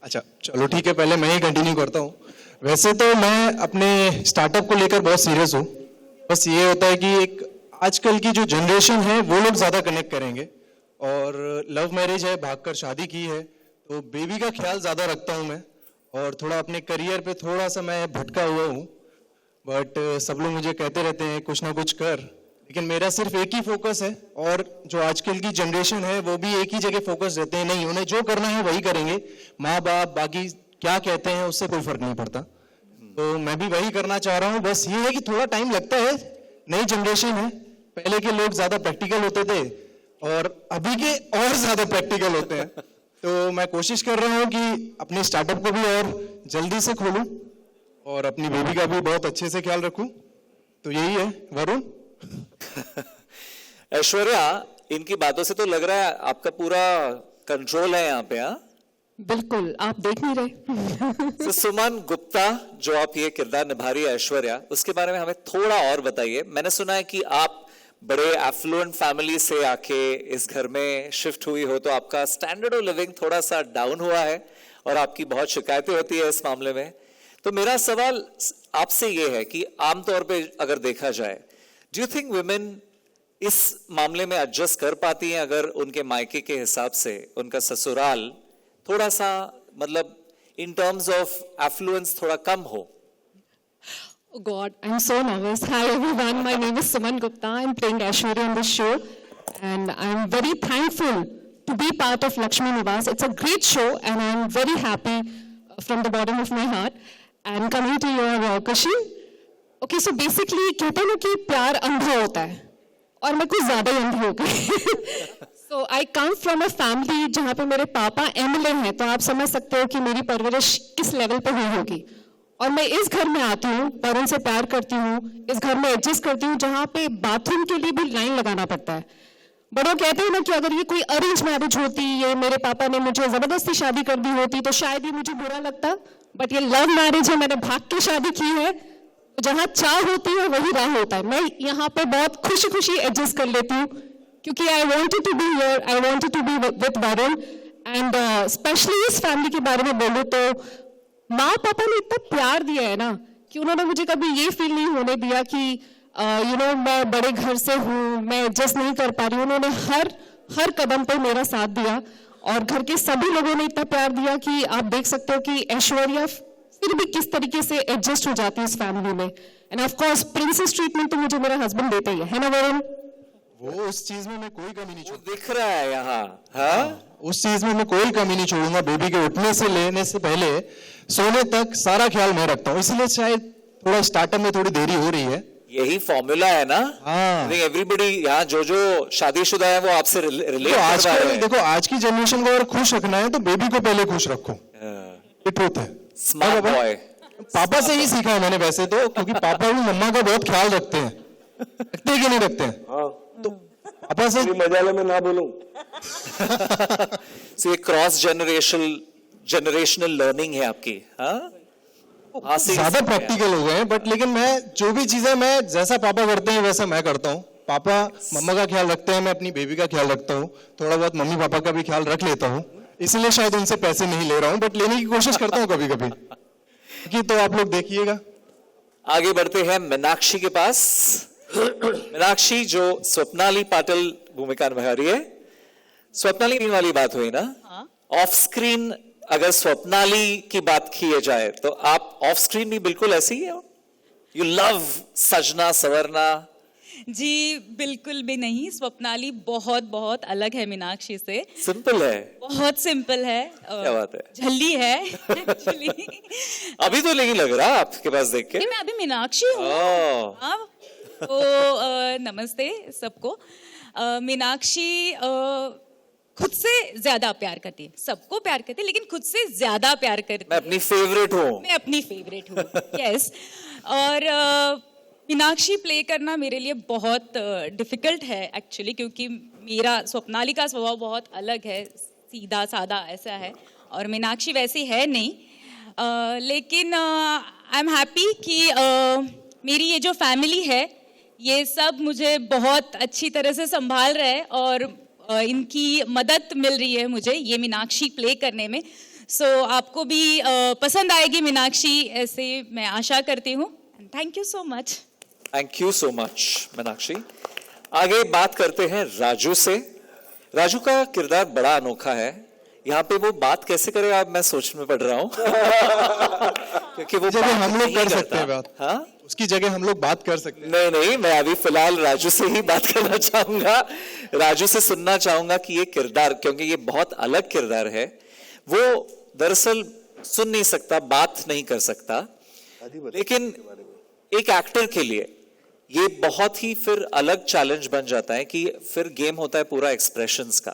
Speaker 14: अच्छा चलो ठीक है, पहले मैं ही कंटिन्यू करता हूँ। वैसे तो मैं अपने स्टार्टअप को लेकर बहुत सीरियस हूँ। बस ये होता है कि एक आजकल की जो जनरेशन है वो लोग ज्यादा कनेक्ट करेंगे, और लव मैरिज है, भागकर शादी की है, तो बेबी का ख्याल ज्यादा रखता हूँ मैं, और थोड़ा अपने करियर पे थोड़ा सा मैं भटका हुआ हूँ। बट सब लोग मुझे कहते रहते हैं कुछ ना कुछ कर, लेकिन मेरा सिर्फ एक ही फोकस है, और जो आजकल की जनरेशन है वो भी एक ही जगह फोकस रहते हैं, नहीं उन्हें जो करना है वही करेंगे, माँ बाप बाकी क्या कहते हैं उससे कोई फर्क नहीं पड़ता। तो मैं भी वही करना चाह रहा हूँ। बस ये है कि थोड़ा टाइम लगता है, नई जनरेशन है, पहले के लोग ज्यादा प्रैक्टिकल होते थे और अभी के और ज्यादा प्रैक्टिकल होते हैं। तो मैं कोशिश कर रहा हूँ कि अपने स्टार्टअप को भी और जल्दी से खोलूं और अपनी बेबी का भी बहुत अच्छे से ख्याल रखूं। तो यही है वरुण।
Speaker 9: ऐश्वर्या, इनकी बातों से तो लग रहा है आपका पूरा कंट्रोल है यहाँ पे। हाँ
Speaker 13: बिल्कुल, आप देख नहीं रहे।
Speaker 9: तो सुमन गुप्ता जो आप ये किरदार निभा रही है ऐश्वर्या, उसके बारे में हमें थोड़ा और बताइए। मैंने सुना है कि आप बड़े एफ्लुएंट फैमिली से आके इस घर में शिफ्ट हुई हो, तो आपका स्टैंडर्ड ऑफ लिविंग थोड़ा सा डाउन हुआ है और आपकी बहुत शिकायतें होती है इस मामले में। तो मेरा सवाल आपसे ये है कि आमतौर पे अगर देखा जाए, डू यू थिंक वुमेन इस मामले में एडजस्ट कर पाती हैं अगर उनके मायके के हिसाब से उनका ससुराल थोड़ा सा मतलब इन टर्म्स ऑफ एफ्लुएंस थोड़ा कम हो?
Speaker 13: Oh God, I'm so nervous. Hi everyone, my name is Suman Gupta. I'm playing Aishwarya on this show, and I'm very thankful to be part of Lakshmi Niwas. It's a great show, and I'm very happy from the bottom of my heart. And coming to your question, okay, so basically कहते हैं ना कि प्यार अंधा होता है, और मैं कुछ ज्यादा ही अंधी हो गई। So I come from a family जहाँ पे मेरे पापा MLA हैं, तो आप समझ सकते हो कि मेरी परवरिश किस लेवल पे हुई होगी। और मैं इस घर में आती हूँ, पर उनसे प्यार करती हूँ, इस घर में एडजस्ट करती हूँ जहाँ पे बाथरूम के लिए भी लाइन लगाना पड़ता है। बड़ों कहते हैं ना कि अगर ये कोई अरेंज मैरिज होती, ये मेरे पापा ने मुझे जबरदस्ती शादी कर दी होती तो शायद ये मुझे बुरा लगता, बट ये लव मैरिज है, मैंने भाग के शादी की है। जहाँ चाह होती है वही राह होता है। मैं यहाँ पे बहुत खुशी खुशी एडजस्ट कर लेती हूँ क्योंकि I wanted to be here, I wanted to be with Varun, and specially इस फैमिली के बारे में बोलूँ तो माँ पापा ने इतना प्यार दिया है ना कि उन्होंने मुझे कभी ये फील नहीं होने दिया कि मैं बड़े घर से हूँ, मैं एडजस्ट नहीं कर पा रही हूँ। उन्होंने हर कदम पे मेरा साथ दिया और घर के सभी लोगों ने इतना प्यार दिया कि आप देख सकते हो कि ऐश्वर्या फिर भी किस तरीके से एडजस्ट हो जाती है इस फैमिली में। End of course princess treatment तो मुझे मेरा हस्बैंड देता ही है ना वरुण?
Speaker 14: वो उस चीज में मैं कोई कमी नहीं छोड़ूंगा।
Speaker 9: दिख रहा है यहाँ। हाँ?
Speaker 14: उस चीज में मैं कोई कमी नहीं छोड़ूंगा। बेबी के उठने से लेने से पहले सोने तक सारा ख्याल मैं रखता हूँ, इसलिए शायद थोड़ा स्टार्टअप में थोड़ी देरी हो रही है।
Speaker 9: यही फॉर्मूला है ना?
Speaker 14: हाँ।
Speaker 9: एवरीबडी यहाँ जो शादीशुदा है वो आपसे रिलेट
Speaker 14: तो
Speaker 9: कर पा रहे हैं।
Speaker 14: देखो आज की जनरेशन को अगर खुश रखना है तो बेबी को पहले खुश रखो। ये ट्रूथ है।
Speaker 9: Smart boy.
Speaker 14: पापा से ही सीखा है मैंने वैसे तो, क्योंकि पापा भी मम्मा का बहुत ख्याल रखते हैं। रखते हैं कि नहीं रखते हैं?
Speaker 1: हाँ।
Speaker 14: तो पापा से
Speaker 1: मजाले में ना बोलूं।
Speaker 9: So ये क्रॉस जनरेशनल लर्निंग है आपकी, हाँ?
Speaker 14: ज्यादा प्रैक्टिकल हो गए हैं, बट लेकिन मैं जो भी चीजें मैं जैसा पापा करते हैं वैसा मैं करता हूँ। पापा मम्मा का ख्याल रखते हैं, मैं अपनी बेबी का ख्याल रखता हूँ, थोड़ा बहुत मम्मी पापा का भी ख्याल रख लेता हूँ, इसलिए शायद उनसे पैसे नहीं ले रहा हूँ, बट लेने की कोशिश करता हूँ कभी कभी कि, तो आप लोग देखिएगा।
Speaker 9: आगे बढ़ते हैं मीनाक्षी के पास। मीनाक्षी जो स्वप्नाली पाटिल भूमिका निभा रही है, स्वप्नाली वाली बात हुई ना, ऑफ स्क्रीन अगर स्वप्नाली की बात की जाए तो आप ऑफ स्क्रीन भी बिल्कुल ऐसी ही हो? यू लव सजना सवरना?
Speaker 15: जी बिल्कुल भी नहीं, स्वप्नाली बहुत बहुत अलग है मीनाक्षी से।
Speaker 9: सिंपल है, बहुत
Speaker 15: सिंपल है।
Speaker 9: क्या बात है,
Speaker 15: झल्ली है एक्चुअली।
Speaker 9: अभी तो नहीं लग रहा आपके पास देख के।
Speaker 15: मैं अभी मीनाक्षी हूँ। तो नमस्ते सबको। मीनाक्षी खुद से ज्यादा प्यार करती है, सबको प्यार करती है लेकिन खुद से ज्यादा प्यार करती है।
Speaker 9: मैं अपनी फेवरेट हूँ।
Speaker 15: मैं अपनी फेवरेट हूँ, यस। और मीनाक्षी प्ले करना मेरे लिए बहुत डिफिकल्ट है एक्चुअली, क्योंकि मेरा स्वप्नाली का स्वभाव बहुत अलग है, सीधा सादा ऐसा है, और मीनाक्षी वैसी है नहीं। लेकिन आई एम हैप्पी कि मेरी ये जो फैमिली है ये सब मुझे बहुत अच्छी तरह से संभाल रहा है और इनकी मदद मिल रही है मुझे ये मीनाक्षी प्ले करने में। सो आपको भी पसंद आएगी मीनाक्षी, ऐसे मैं आशा करती हूँ। Thank you so much.
Speaker 9: Thank you so much Meenakshi. आगे बात करते हैं राजू से। राजू का किरदार बड़ा अनोखा है, यहाँ पे वो बात कैसे करे आप मैं सोच में पड़ रहा हूँ। क्योंकि वो
Speaker 14: जगह हम लोग कर सकते हैं बात,
Speaker 9: हाँ
Speaker 14: उसकी जगह हम लोग बात कर सकते हैं।
Speaker 9: नहीं नहीं, मैं अभी फिलहाल राजू से ही बात करना चाहूंगा, राजू से सुनना चाहूंगा कि ये किरदार, क्योंकि ये बहुत अलग किरदार है, वो दरअसल सुन नहीं सकता, बात नहीं कर सकता, लेकिन एक एक्टर के लिए ये बहुत ही फिर अलग चैलेंज बन जाता है कि फिर गेम होता है पूरा एक्सप्रेशंस का।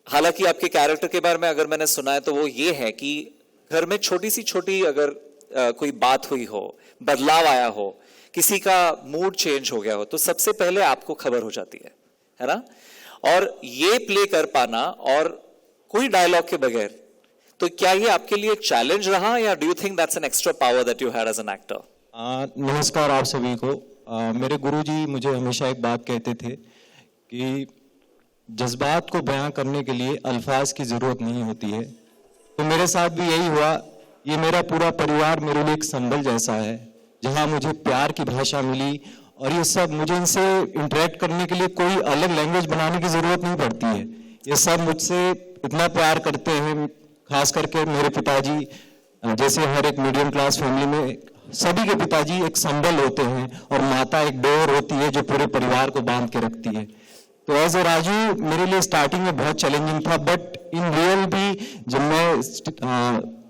Speaker 9: हालांकि आपके कैरेक्टर के बारे में अगर मैंने सुना है तो वो ये है कि घर में छोटी सी छोटी अगर कोई बात हुई हो, बदलाव आया हो, किसी का मूड चेंज हो गया हो, तो सबसे पहले आपको खबर हो जाती है ना? और ये प्ले कर पाना और कोई डायलॉग के बगैर, तो क्या ये आपके लिए चैलेंज रहा या do you think that's an extra power that you had as an actor?
Speaker 14: नमस्कार आप सभी को। मेरे गुरुजी मुझे हमेशा एक बात कहते थे कि जज्बात को बयां करने के लिए अल्फाज की जरूरत नहीं होती है, तो मेरे साथ भी यही हुआ। ये मेरा पूरा परिवार मेरे लिए एक संबल जैसा है, जहां मुझे प्यार की भाषा मिली, और ये सब मुझे इनसे इंटरेक्ट करने के लिए कोई अलग लैंग्वेज बनाने की जरूरत नहीं पड़ती है। ये सब मुझसे इतना प्यार करते हैं, खास करके मेरे पिताजी, जैसे हर एक मीडियम क्लास फैमिली में सभी के पिताजी एक संबल होते हैं और माता एक डोर होती है जो पूरे परिवार को बांध के रखती है। तो एज ए राजू मेरे लिए स्टार्टिंग में बहुत चैलेंजिंग था, बट इन रियल भी जब मैं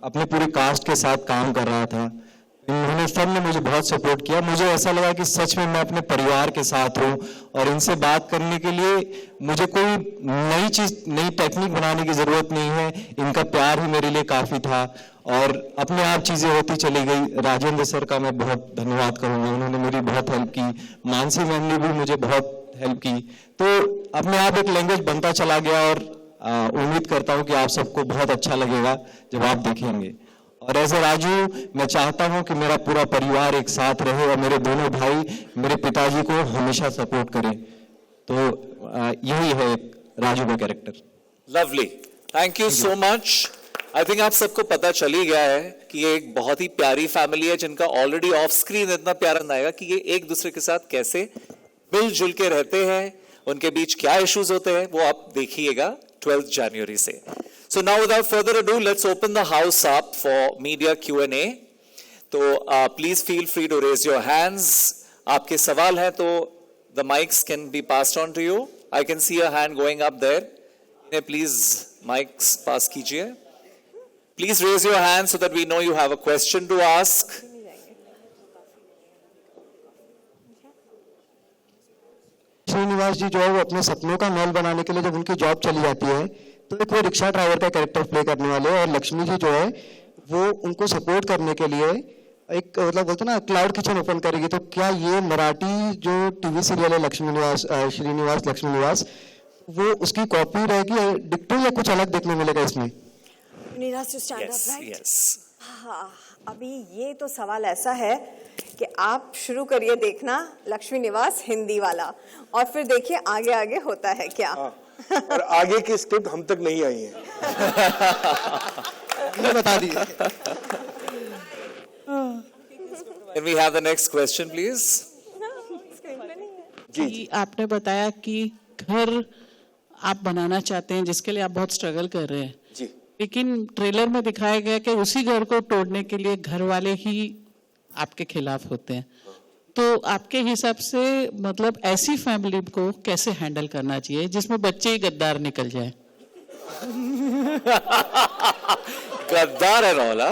Speaker 14: अपने पूरे कास्ट के साथ काम कर रहा था, इन्होंने सब ने मुझे बहुत सपोर्ट किया। मुझे ऐसा लगा कि सच में मैं अपने परिवार के साथ हूँ, और इनसे बात करने के लिए मुझे कोई नई चीज, नई टेक्निक बनाने की जरूरत नहीं है, इनका प्यार ही मेरे लिए काफी था और अपने आप चीजें होती चली गई। राजेंद्र सर का मैं बहुत धन्यवाद करूंगा, उन्होंने मेरी बहुत हेल्प की, मानसी मैम ने भी मुझे बहुत हेल्प की, तो अपने आप एक लैंग्वेज बनता चला गया। और उम्मीद करता हूँ कि आप सबको बहुत अच्छा लगेगा जब आप देखेंगे। और एज ए राजू मैं चाहता हूँ कि मेरा पूरा परिवार एक साथ रहे और मेरे दोनों भाई मेरे पिताजी को हमेशा सपोर्ट करें, तो यही है राजू का character.
Speaker 9: Lovely, thank you so much. I think आप सबको पता चल ही गया है कि ये एक बहुत ही प्यारी फैमिली है, जिनका ऑलरेडी ऑफ स्क्रीन इतना प्यारा आएगा कि ये एक दूसरे के साथ कैसे मिलजुल के रहते हैं, उनके बीच क्या इश्यूज होते हैं, वो आप देखिएगा 12th January से। So now without further ado, let's open the house up for media Q&A. तो please feel free to raise your hands. आपके सवाल हैं तो the mics can be passed on to you. I can see a hand going up there. इन्हें please mics pass कीजिए. Please raise your hand so that we know you have a question to ask.
Speaker 16: Srinivas जी जो है वो अपने सपनों का महल बनाने के लिए जब उनकी जॉब चली जाती है तो एक वो रिक्शा ड्राइवर का कैरेक्टर प्ले करने वाले, और लक्ष्मी जी जो है वो उनको सपोर्ट करने के लिए एक मतलब बोलते ना क्लाउड किचन ओपन करेगी। तो क्या ये मराठी जो टीवी सीरियल है लक्ष्मी निवास, श्रीनिवास लक्ष्मी निवास, वो उसकी कॉपी रहेगी डिक्टो या कुछ अलग देखने मिलेगा इसमें?
Speaker 8: Neeraj to stand up,
Speaker 9: Yes,
Speaker 8: right?
Speaker 9: yes.
Speaker 8: हाँ, अभी ये तो सवाल ऐसा है कि आप शुरू करिए देखना लक्ष्मी निवास हिंदी वाला, और फिर देखिए आगे आगे होता है क्या।
Speaker 1: और आगे की स्क्रिप्ट हम तक नहीं आई है।
Speaker 16: ये बता दीजिए।
Speaker 9: Can we have the next question, please?
Speaker 17: जी, आपने बताया कि घर आप बनाना चाहते हैं जिसके लिए आप बहुत स्ट्रगल कर रहे हैं
Speaker 1: जी,
Speaker 17: लेकिन ट्रेलर में दिखाया गया कि उसी घर को तोड़ने के लिए घर वाले ही आपके खिलाफ होते हैं। तो आपके हिसाब से मतलब ऐसी फैमिली को कैसे हैंडल करना चाहिए जिसमें बच्चे ही गद्दार निकल जाए?
Speaker 9: गद्दार है रौला?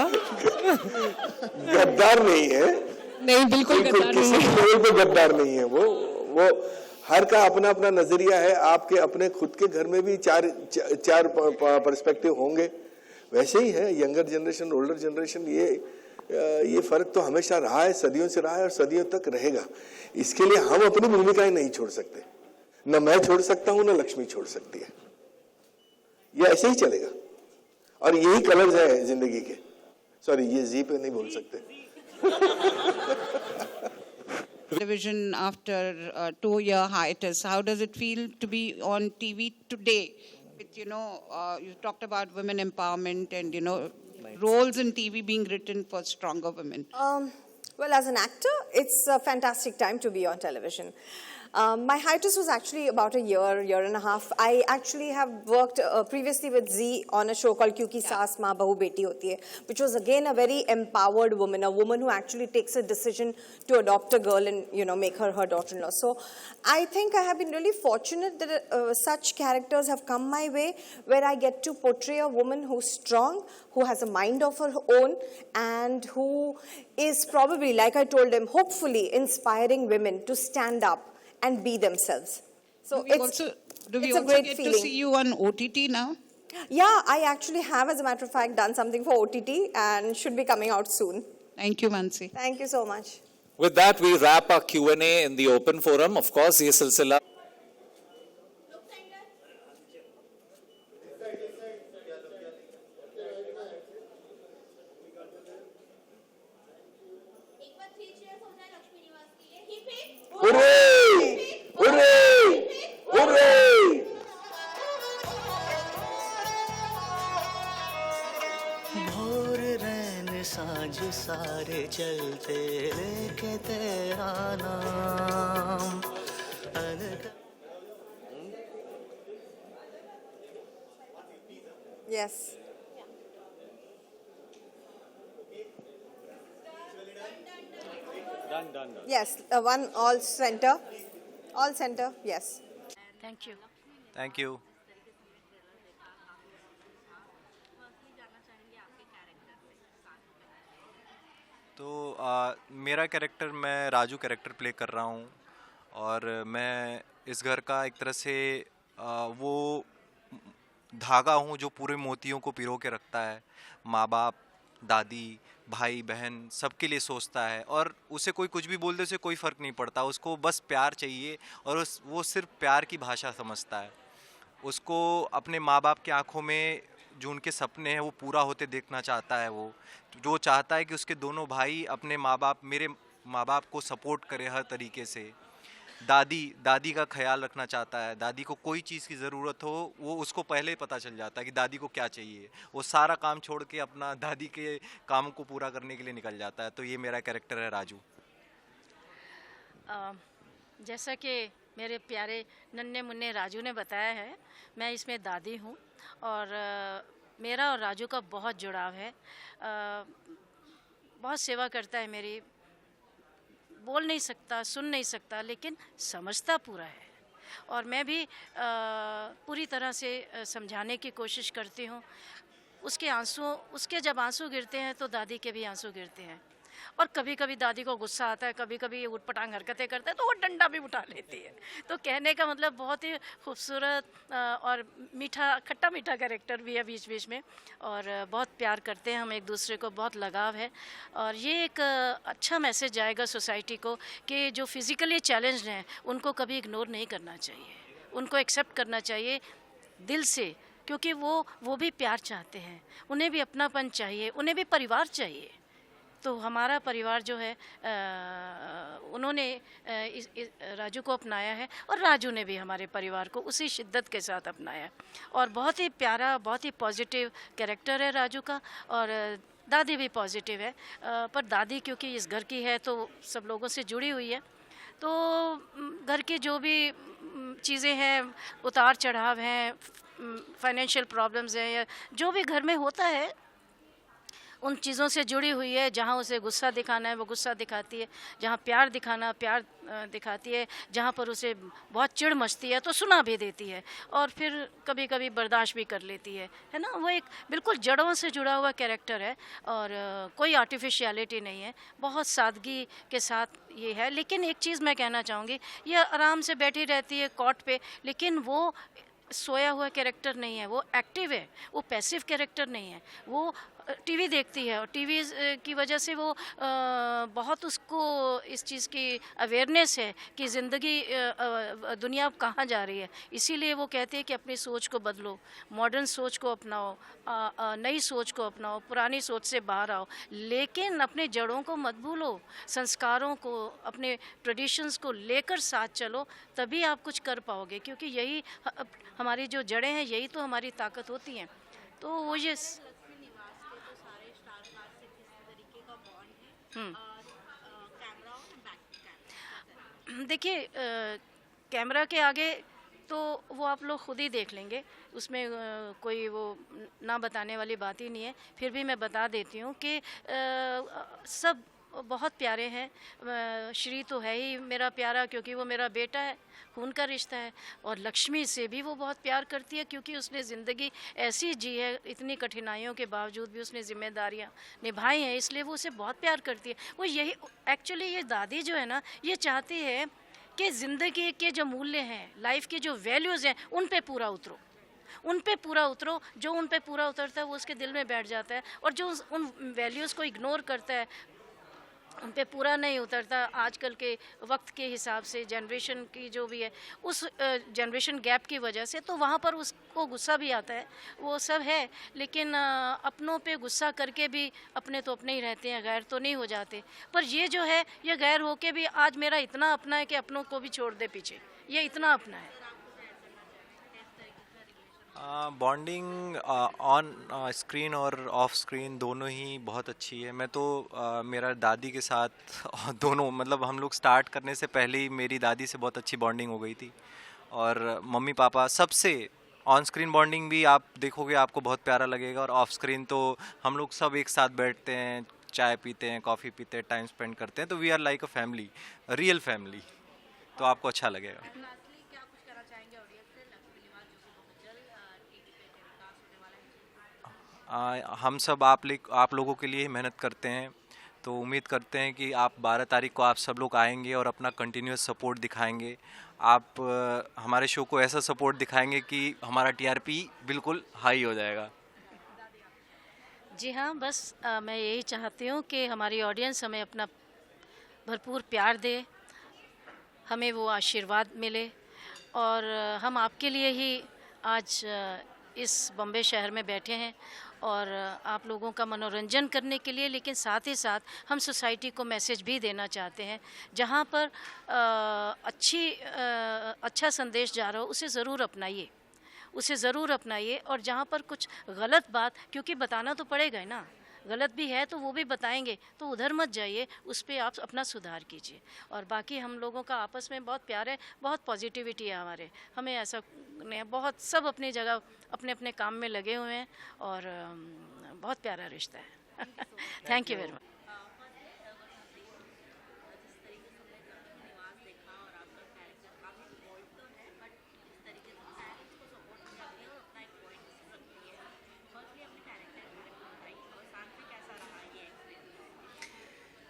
Speaker 1: गद्दार नहीं है,
Speaker 17: नहीं, बिल्कुल गद्दार
Speaker 1: किसी
Speaker 17: नहीं है।
Speaker 1: लेवल पे गद्दार नहीं है वो हर का अपना अपना नजरिया है। आपके अपने खुद के घर में भी चार पर्सपेक्टिव होंगे, वैसे ही है यंगर जनरेशन, ओल्डर जनरेशन। ये फर्क तो हमेशा रहा है, सदियों से रहा है और सदियों तक रहेगा। इसके लिए हम अपनी भूमिकाएं नहीं छोड़ सकते, न मैं छोड़ सकता हूं, न लक्ष्मी छोड़ सकती है। ये ऐसे ही चलेगा और यही कलर्स है जिंदगी के। सॉरी, ये जी पे नहीं बोल सकते।
Speaker 18: Television after a 2-year hiatus, how does it feel to be on TV today with, you talked about women empowerment and, roles in TV being written for stronger women?
Speaker 8: Well, as an actor, it's a fantastic time to be on television. My hiatus was actually about a year and a half. I actually have worked previously with Zee on a show called Kyunki Saas Maa Bahu Beti Hoti Hai, which was again a very empowered woman, a woman who actually takes a decision to adopt a girl and make her daughter-in-law. So I think I have been really fortunate that such characters have come my way, where I get to portray a woman who's strong, who has a mind of her own, and who is probably, like I told them, hopefully inspiring women to stand up and be themselves. So
Speaker 18: Do we
Speaker 8: it's
Speaker 18: also
Speaker 8: a great
Speaker 18: get
Speaker 8: feeling.
Speaker 18: to see you on OTT now?
Speaker 8: Yeah, I actually have, as a matter of fact, done something for OTT and should be coming out soon.
Speaker 18: Thank you, Mansi.
Speaker 8: Thank you so much.
Speaker 9: With that, we wrap our Q&A in the open forum. Of course, ये सिलसिला
Speaker 1: Hooray! Hooray! Hooray!
Speaker 19: भोर रैन साँझ सारे चलते लेके तेरा नाम।
Speaker 8: Yes.
Speaker 19: Done.
Speaker 8: Yes, one all center. All center, yes.
Speaker 5: Thank you.
Speaker 19: Thank you. तो मेरा कैरेक्टर, मैं राजू कैरेक्टर प्ले कर रहा हूँ और मैं इस घर का एक तरह से वो धागा हूँ जो पूरे मोतियों को पिरो के रखता है। माँ बाप, दादी, भाई बहन सबके लिए सोचता है और उसे कोई कुछ भी बोल दे उसे कोई फ़र्क नहीं पड़ता। उसको बस प्यार चाहिए और वो सिर्फ प्यार की भाषा समझता है। उसको अपने माँ बाप की आंखों में जो उनके सपने हैं वो पूरा होते देखना चाहता है। वो जो चाहता है कि उसके दोनों भाई अपने माँ बाप, मेरे माँ बाप को सपोर्ट करे हर तरीके से। दादी का ख्याल रखना चाहता है। दादी को कोई चीज़ की ज़रूरत हो वो उसको पहले ही पता चल जाता है कि दादी को क्या चाहिए। वो सारा काम छोड़ के अपना दादी के काम को पूरा करने के लिए निकल जाता है। तो ये मेरा कैरेक्टर है राजू।
Speaker 5: जैसा कि मेरे प्यारे नन्हे मुन्ने राजू ने बताया है, मैं इसमें दादी हूँ और मेरा और राजू का बहुत जुड़ाव है। बहुत सेवा करता है मेरी, बोल नहीं सकता, सुन नहीं सकता, लेकिन समझता पूरा है। और मैं भी पूरी तरह से समझाने की कोशिश करती हूँ। उसके जब आंसू गिरते हैं तो दादी के भी आंसू गिरते हैं। और कभी कभी दादी को गुस्सा आता है, कभी कभी उटपटांग हरकतें करते हैं तो वो डंडा भी उठा लेती है। तो कहने का मतलब बहुत ही खूबसूरत और मीठा, खट्टा मीठा कैरेक्टर भी है बीच बीच में। और बहुत प्यार करते हैं हम एक दूसरे को, बहुत लगाव है। और ये एक अच्छा मैसेज जाएगा सोसाइटी को कि जो फिज़िकली चैलेंज्ड हैं उनको कभी इग्नोर नहीं करना चाहिए। उनको एक्सेप्ट करना चाहिए दिल से, क्योंकि वो भी प्यार चाहते हैं, उन्हें भी अपनापन चाहिए, उन्हें भी परिवार चाहिए। तो हमारा परिवार जो है उन्होंने राजू को अपनाया है और राजू ने भी हमारे परिवार को उसी शिद्दत के साथ अपनाया है। और बहुत ही प्यारा, बहुत ही पॉजिटिव कैरेक्टर है राजू का। और दादी भी पॉजिटिव है, पर दादी क्योंकि इस घर की है तो सब लोगों से जुड़ी हुई है, तो घर की जो भी चीज़ें हैं, उतार चढ़ाव हैं, फाइनेंशियल प्रॉब्लम्स हैं, या जो भी घर में होता है उन चीज़ों से जुड़ी हुई है। जहाँ उसे गुस्सा दिखाना है वो गुस्सा दिखाती है, जहाँ प्यार दिखाना प्यार दिखाती है, जहाँ पर उसे बहुत चिढ़ मचती है तो सुना भी देती है, और फिर कभी कभी बर्दाश्त भी कर लेती है ना। वो एक बिल्कुल जड़ों से जुड़ा हुआ कैरेक्टर है और कोई आर्टिफिशियलिटी नहीं है, बहुत सादगी के साथ ये है। लेकिन एक चीज़ मैं कहना चाहूँगी, ये आराम से बैठी रहती है कॉट पे, लेकिन वो सोया हुआ कैरेक्टर नहीं है, वो एक्टिव है, वो पैसिव कैरेक्टर नहीं है। वो टीवी देखती है और टीवी की वजह से वो बहुत उसको इस चीज़ की अवेयरनेस है कि ज़िंदगी दुनिया अब कहाँ जा रही है। इसीलिए वो कहते हैं कि अपनी सोच को बदलो, मॉडर्न सोच को अपनाओ, नई सोच को अपनाओ, पुरानी सोच से बाहर आओ, लेकिन अपने जड़ों को मत भूलो, संस्कारों को, अपने ट्रेडिशंस को लेकर साथ चलो, तभी आप कुछ कर पाओगे। क्योंकि यही हमारी जो जड़ें हैं, यही तो हमारी ताकत होती हैं। तो वो ये देखिए, कैमरा के आगे तो वो आप लोग खुद ही देख लेंगे, उसमें कोई वो ना बताने वाली बात ही नहीं है। फिर भी मैं बता देती हूँ कि सब बहुत प्यारे हैं। श्री तो है ही मेरा प्यारा, क्योंकि वो मेरा बेटा है, खून का रिश्ता है। और लक्ष्मी से भी वो बहुत प्यार करती है, क्योंकि उसने ज़िंदगी ऐसी जी है, इतनी कठिनाइयों के बावजूद भी उसने जिम्मेदारियां निभाई हैं, इसलिए वो उसे बहुत प्यार करती है। वो यही एक्चुअली, ये दादी जो है ना, ये चाहती है कि ज़िंदगी के जो मूल्य हैं, लाइफ के जो वैल्यूज़ हैं, उन पे पूरा उतरो, उन पे पूरा उतरो। जो उन पे पूरा उतरता है वो उसके दिल में बैठ जाता है, और जो उन वैल्यूज़ को इग्नोर करता है, उन पे पूरा नहीं उतरता, आजकल के वक्त के हिसाब से, जनरेशन की जो भी है, उस जनरेशन गैप की वजह से, तो वहाँ पर उसको गुस्सा भी आता है, वो सब है। लेकिन अपनों पे गुस्सा करके भी अपने तो अपने ही रहते हैं, गैर तो नहीं हो जाते। पर ये जो है, ये गैर होके भी आज मेरा इतना अपना है कि अपनों को भी छोड़ दे पीछे, ये इतना अपना है।
Speaker 19: बॉन्डिंग ऑन स्क्रीन और ऑफ स्क्रीन दोनों ही बहुत अच्छी है। मैं तो मेरा दादी के साथ दोनों, मतलब हम लोग स्टार्ट करने से पहले ही मेरी दादी से बहुत अच्छी बॉन्डिंग हो गई थी, और मम्मी पापा सबसे ऑन स्क्रीन बॉन्डिंग भी आप देखोगे आपको बहुत प्यारा लगेगा, और ऑफ स्क्रीन तो हम लोग सब एक साथ बैठते हैं, चाय पीते हैं, कॉफ़ी पीते हैं, टाइम स्पेंड करते हैं, तो we are like a family, real family, तो आपको अच्छा लगेगा। हम सब आप लोगों के लिए ही मेहनत करते हैं, तो उम्मीद करते हैं कि आप 12 तारीख को आप सब लोग आएंगे और अपना कंटिन्यूस सपोर्ट दिखाएंगे। आप हमारे शो को ऐसा सपोर्ट दिखाएंगे कि हमारा टीआरपी बिल्कुल हाई हो जाएगा।
Speaker 5: जी हाँ, बस मैं यही चाहती हूँ कि हमारी ऑडियंस हमें अपना भरपूर प्यार दे, हमें वो आशीर्वाद मिले, और हम आपके लिए ही आज इस बम्बे शहर में बैठे हैं, और आप लोगों का मनोरंजन करने के लिए, लेकिन साथ ही साथ हम सोसाइटी को मैसेज भी देना चाहते हैं। जहाँ पर अच्छा संदेश जा रहा हो उसे ज़रूर अपनाइए, उसे ज़रूर अपनाइए। और जहाँ पर कुछ गलत बात, क्योंकि बताना तो पड़ेगा ही ना, गलत भी है तो वो भी बताएंगे, तो उधर मत जाइए, उस पर आप अपना सुधार कीजिए। और बाकी हम लोगों का आपस में बहुत प्यार है, बहुत पॉजिटिविटी है हमारे, हमें ऐसा नहीं, बहुत सब अपनी जगह अपने अपने काम में लगे हुए हैं, और बहुत प्यारा रिश्ता है। Thank you very much.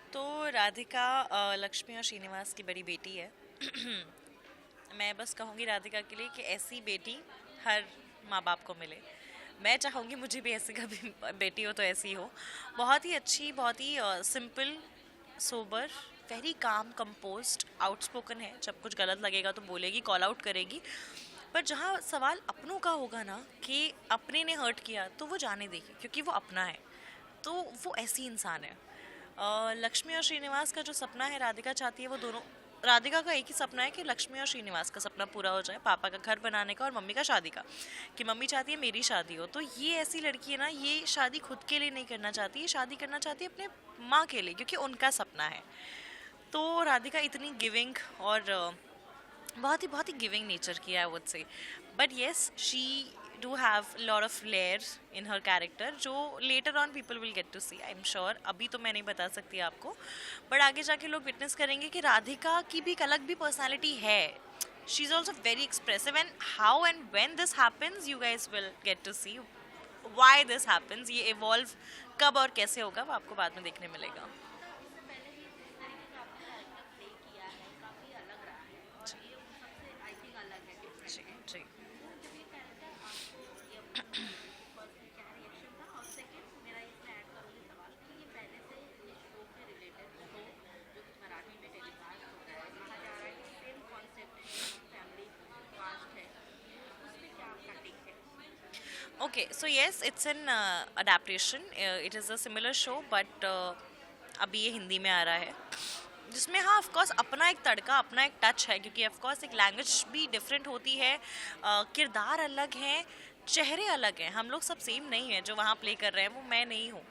Speaker 10: तो राधिका लक्ष्मी और श्रीनिवास की बड़ी बेटी है। मैं बस कहूँगी राधिका के लिए कि ऐसी बेटी हर माँ बाप को मिले। मैं चाहूँगी मुझे भी ऐसी कभी बेटी हो तो ऐसी हो। बहुत ही अच्छी, बहुत ही simple, sober, very calm, composed, outspoken है। जब कुछ गलत लगेगा तो बोलेगी, कॉल आउट करेगी।
Speaker 20: पर जहाँ सवाल अपनों का होगा ना कि अपने ने हर्ट किया तो वो जाने देगी, क्योंकि वो अपना है, तो वो ऐसी इंसान है। लक्ष्मी और श्रीनिवास का जो सपना है, राधिका चाहती है वो दोनों, राधिका का एक ही सपना है कि लक्ष्मी और श्रीनिवास का सपना पूरा हो जाए, पापा का घर बनाने का और मम्मी का शादी का, कि मम्मी चाहती है मेरी शादी हो। तो ये ऐसी लड़की है ना, ये शादी खुद के लिए नहीं करना चाहती, ये शादी करना चाहती है अपने माँ के लिए, क्योंकि उनका सपना है। तो राधिका इतनी गिविंग और बहुत ही गिविंग नेचर की है, I would say. But yes, she do have lot of flair in her character, जो later on people will get to see, I am sure. अभी तो मैं नहीं बता सकती आपको, बट आगे जाके लोग विटनेस करेंगे कि राधिका की भी एक अलग भी पर्सनैलिटी है। She is also very expressive, and how and when this happens you guys will get to see why this happens. ये इवॉल्व कब और कैसे होगा वो आपको बाद में देखने मिलेगा। जी Okay, so yes, it's an adaptation. It is a similar show, but अभी ये हिंदी में आ रहा है, जिसमें हाँ ऑफ कोर्स अपना एक तड़का, अपना एक टच है, क्योंकि ऑफ कोर्स एक लैंग्वेज भी डिफरेंट होती है, किरदार अलग हैं, चेहरे अलग हैं, हम लोग सब सेम नहीं है। जो वहाँ प्ले कर रहे हैं वो मैं नहीं हूँ,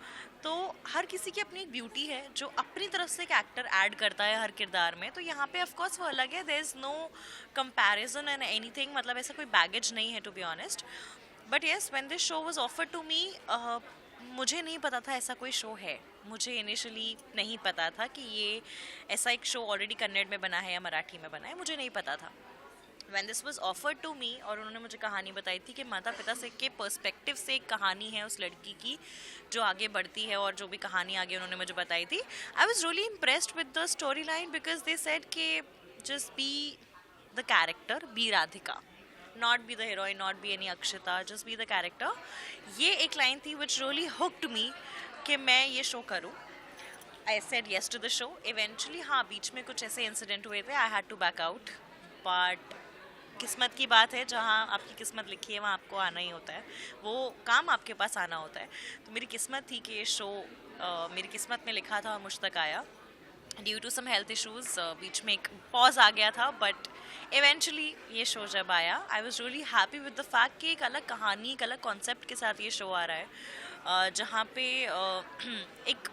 Speaker 20: तो हर किसी की अपनी एक ब्यूटी है जो अपनी तरफ से एक एक्टर ऐड करता है हर किरदार में। तो यहाँ पे ऑफ कोर्स वो अलग है, there is no comparison and anything, मतलब ऐसा कोई बैगेज नहीं है to be honest. But yes, when this show was offered to me, मुझे नहीं पता था ऐसा कोई शो है, मुझे इनिशियली नहीं पता था कि ये ऐसा एक शो ऑलरेडी कन्नड़ में बना है या मराठी में बना है, मुझे नहीं पता था। When this was offered to me, और उन्होंने मुझे कहानी बताई थी कि माता पिता से के पर्सपेक्टिव से एक कहानी है उस लड़की की जो आगे बढ़ती है, और जो भी कहानी आगे उन्होंने मुझे बताई थी, I was really impressed with the story line, because they said कि just be the character, be Radhika, not be the heroine, not be any Akshita, just be the character. ये एक लाइन थी which really hooked me कि मैं ये show करूँ। I said yes to the show. Eventually हाँ बीच में कुछ ऐसे इंसिडेंट हुए थे, I had to back out, but किस्मत की बात है, जहाँ आपकी किस्मत लिखी है वहाँ आपको आना ही होता है, वो काम आपके पास आना होता है। तो मेरी किस्मत थी कि ये शो मेरी किस्मत में लिखा था और मुझ तक आया। Due to some health issues बीच में एक पॉज आ गया था, बट इवेंचुअली ये शो जब आया, I was really happy with the fact कि एक अलग कहानी, एक अलग कॉन्सेप्ट के साथ ये शो आ रहा है, जहाँ पे एक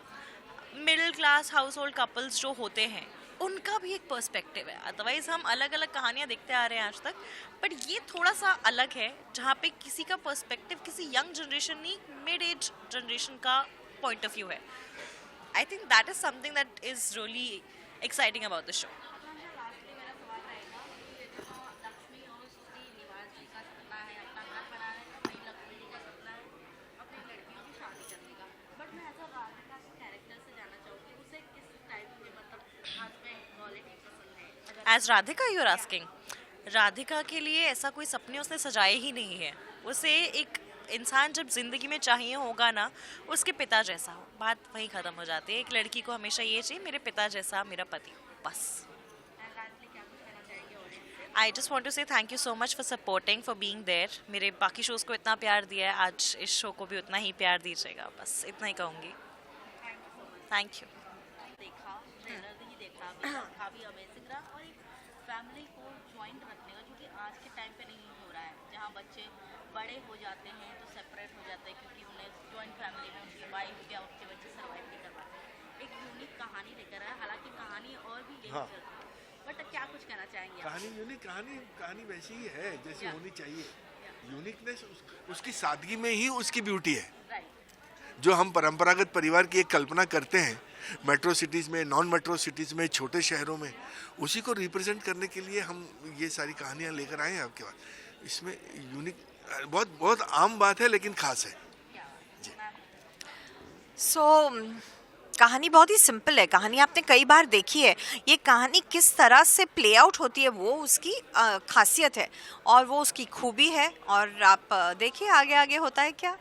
Speaker 20: middle class house hold couples जो होते हैं उनका भी एक पर्सपेक्टिव है। अदरवाइज हम अलग अलग कहानियाँ देखते आ रहे हैं आज तक, बट ये थोड़ा सा अलग है, जहाँ पे किसी का पर्सपेक्टिव किसी यंग जनरेशन नहीं, मिड एज जनरेशन का पॉइंट ऑफ व्यू है। I think that is something that is really exciting about the show. As Radhika, you are asking? Radhika के लिए ऐसा कोई सपने उसने सजाए ही नहीं है। उसे एक इंसान जब जिंदगी में चाहिए होगा ना, उसके पिता जैसा हो, बात वहीं ख़त्म हो जाती है। एक लड़की को हमेशा ये चाहिए, मेरे पिता जैसा मेरा पति, बस। I just want to say thank you so much for supporting, for being there. मेरे बाकी शोज़ को इतना प्यार दिया है, आज इस शो को भी उतना ही प्यार दीजिएगा, बस इतना ही कहूँगी। Thank you.
Speaker 21: फैमिली को ज्वाइंट रखने का, क्योंकि आज के टाइम पे नहीं हो रहा है, जहाँ बच्चे बड़े हो जाते हैं तो सेपरेट हो जाते हैं, क्योंकि उन्हें ज्वाइंट फैमिली में उनकी वाइफ या उनके बच्चे सर्वाइव नहीं कर पाते। एक यूनिक कहानी लेकर आया, हालांकि कहानी और भी यही चलती है, बट क्या कुछ कहना चाहेंगे?
Speaker 1: कहानी यूनिक, कहानी वैसी ही है जैसी होनी चाहिए। यूनिकनेस उसकी सादगी में ही उसकी ब्यूटी है। जो हम परंपरागत परिवार की एक कल्पना करते हैं मेट्रो सिटीज़ में, नॉन मेट्रो सिटीज़ में, छोटे शहरों में, उसी को रिप्रेजेंट करने के लिए हम ये सारी कहानियाँ लेकर आए हैं आपके पास। इसमें यूनिक बहुत आम बात है, लेकिन खास है।
Speaker 8: कहानी बहुत ही सिंपल है। कहानी आपने कई बार देखी है। ये कहानी किस तरह से प्ले आउट होती है वो उसकी खासियत है और वो उसकी खूबी है। और आप देखिए आगे आगे होता है क्या।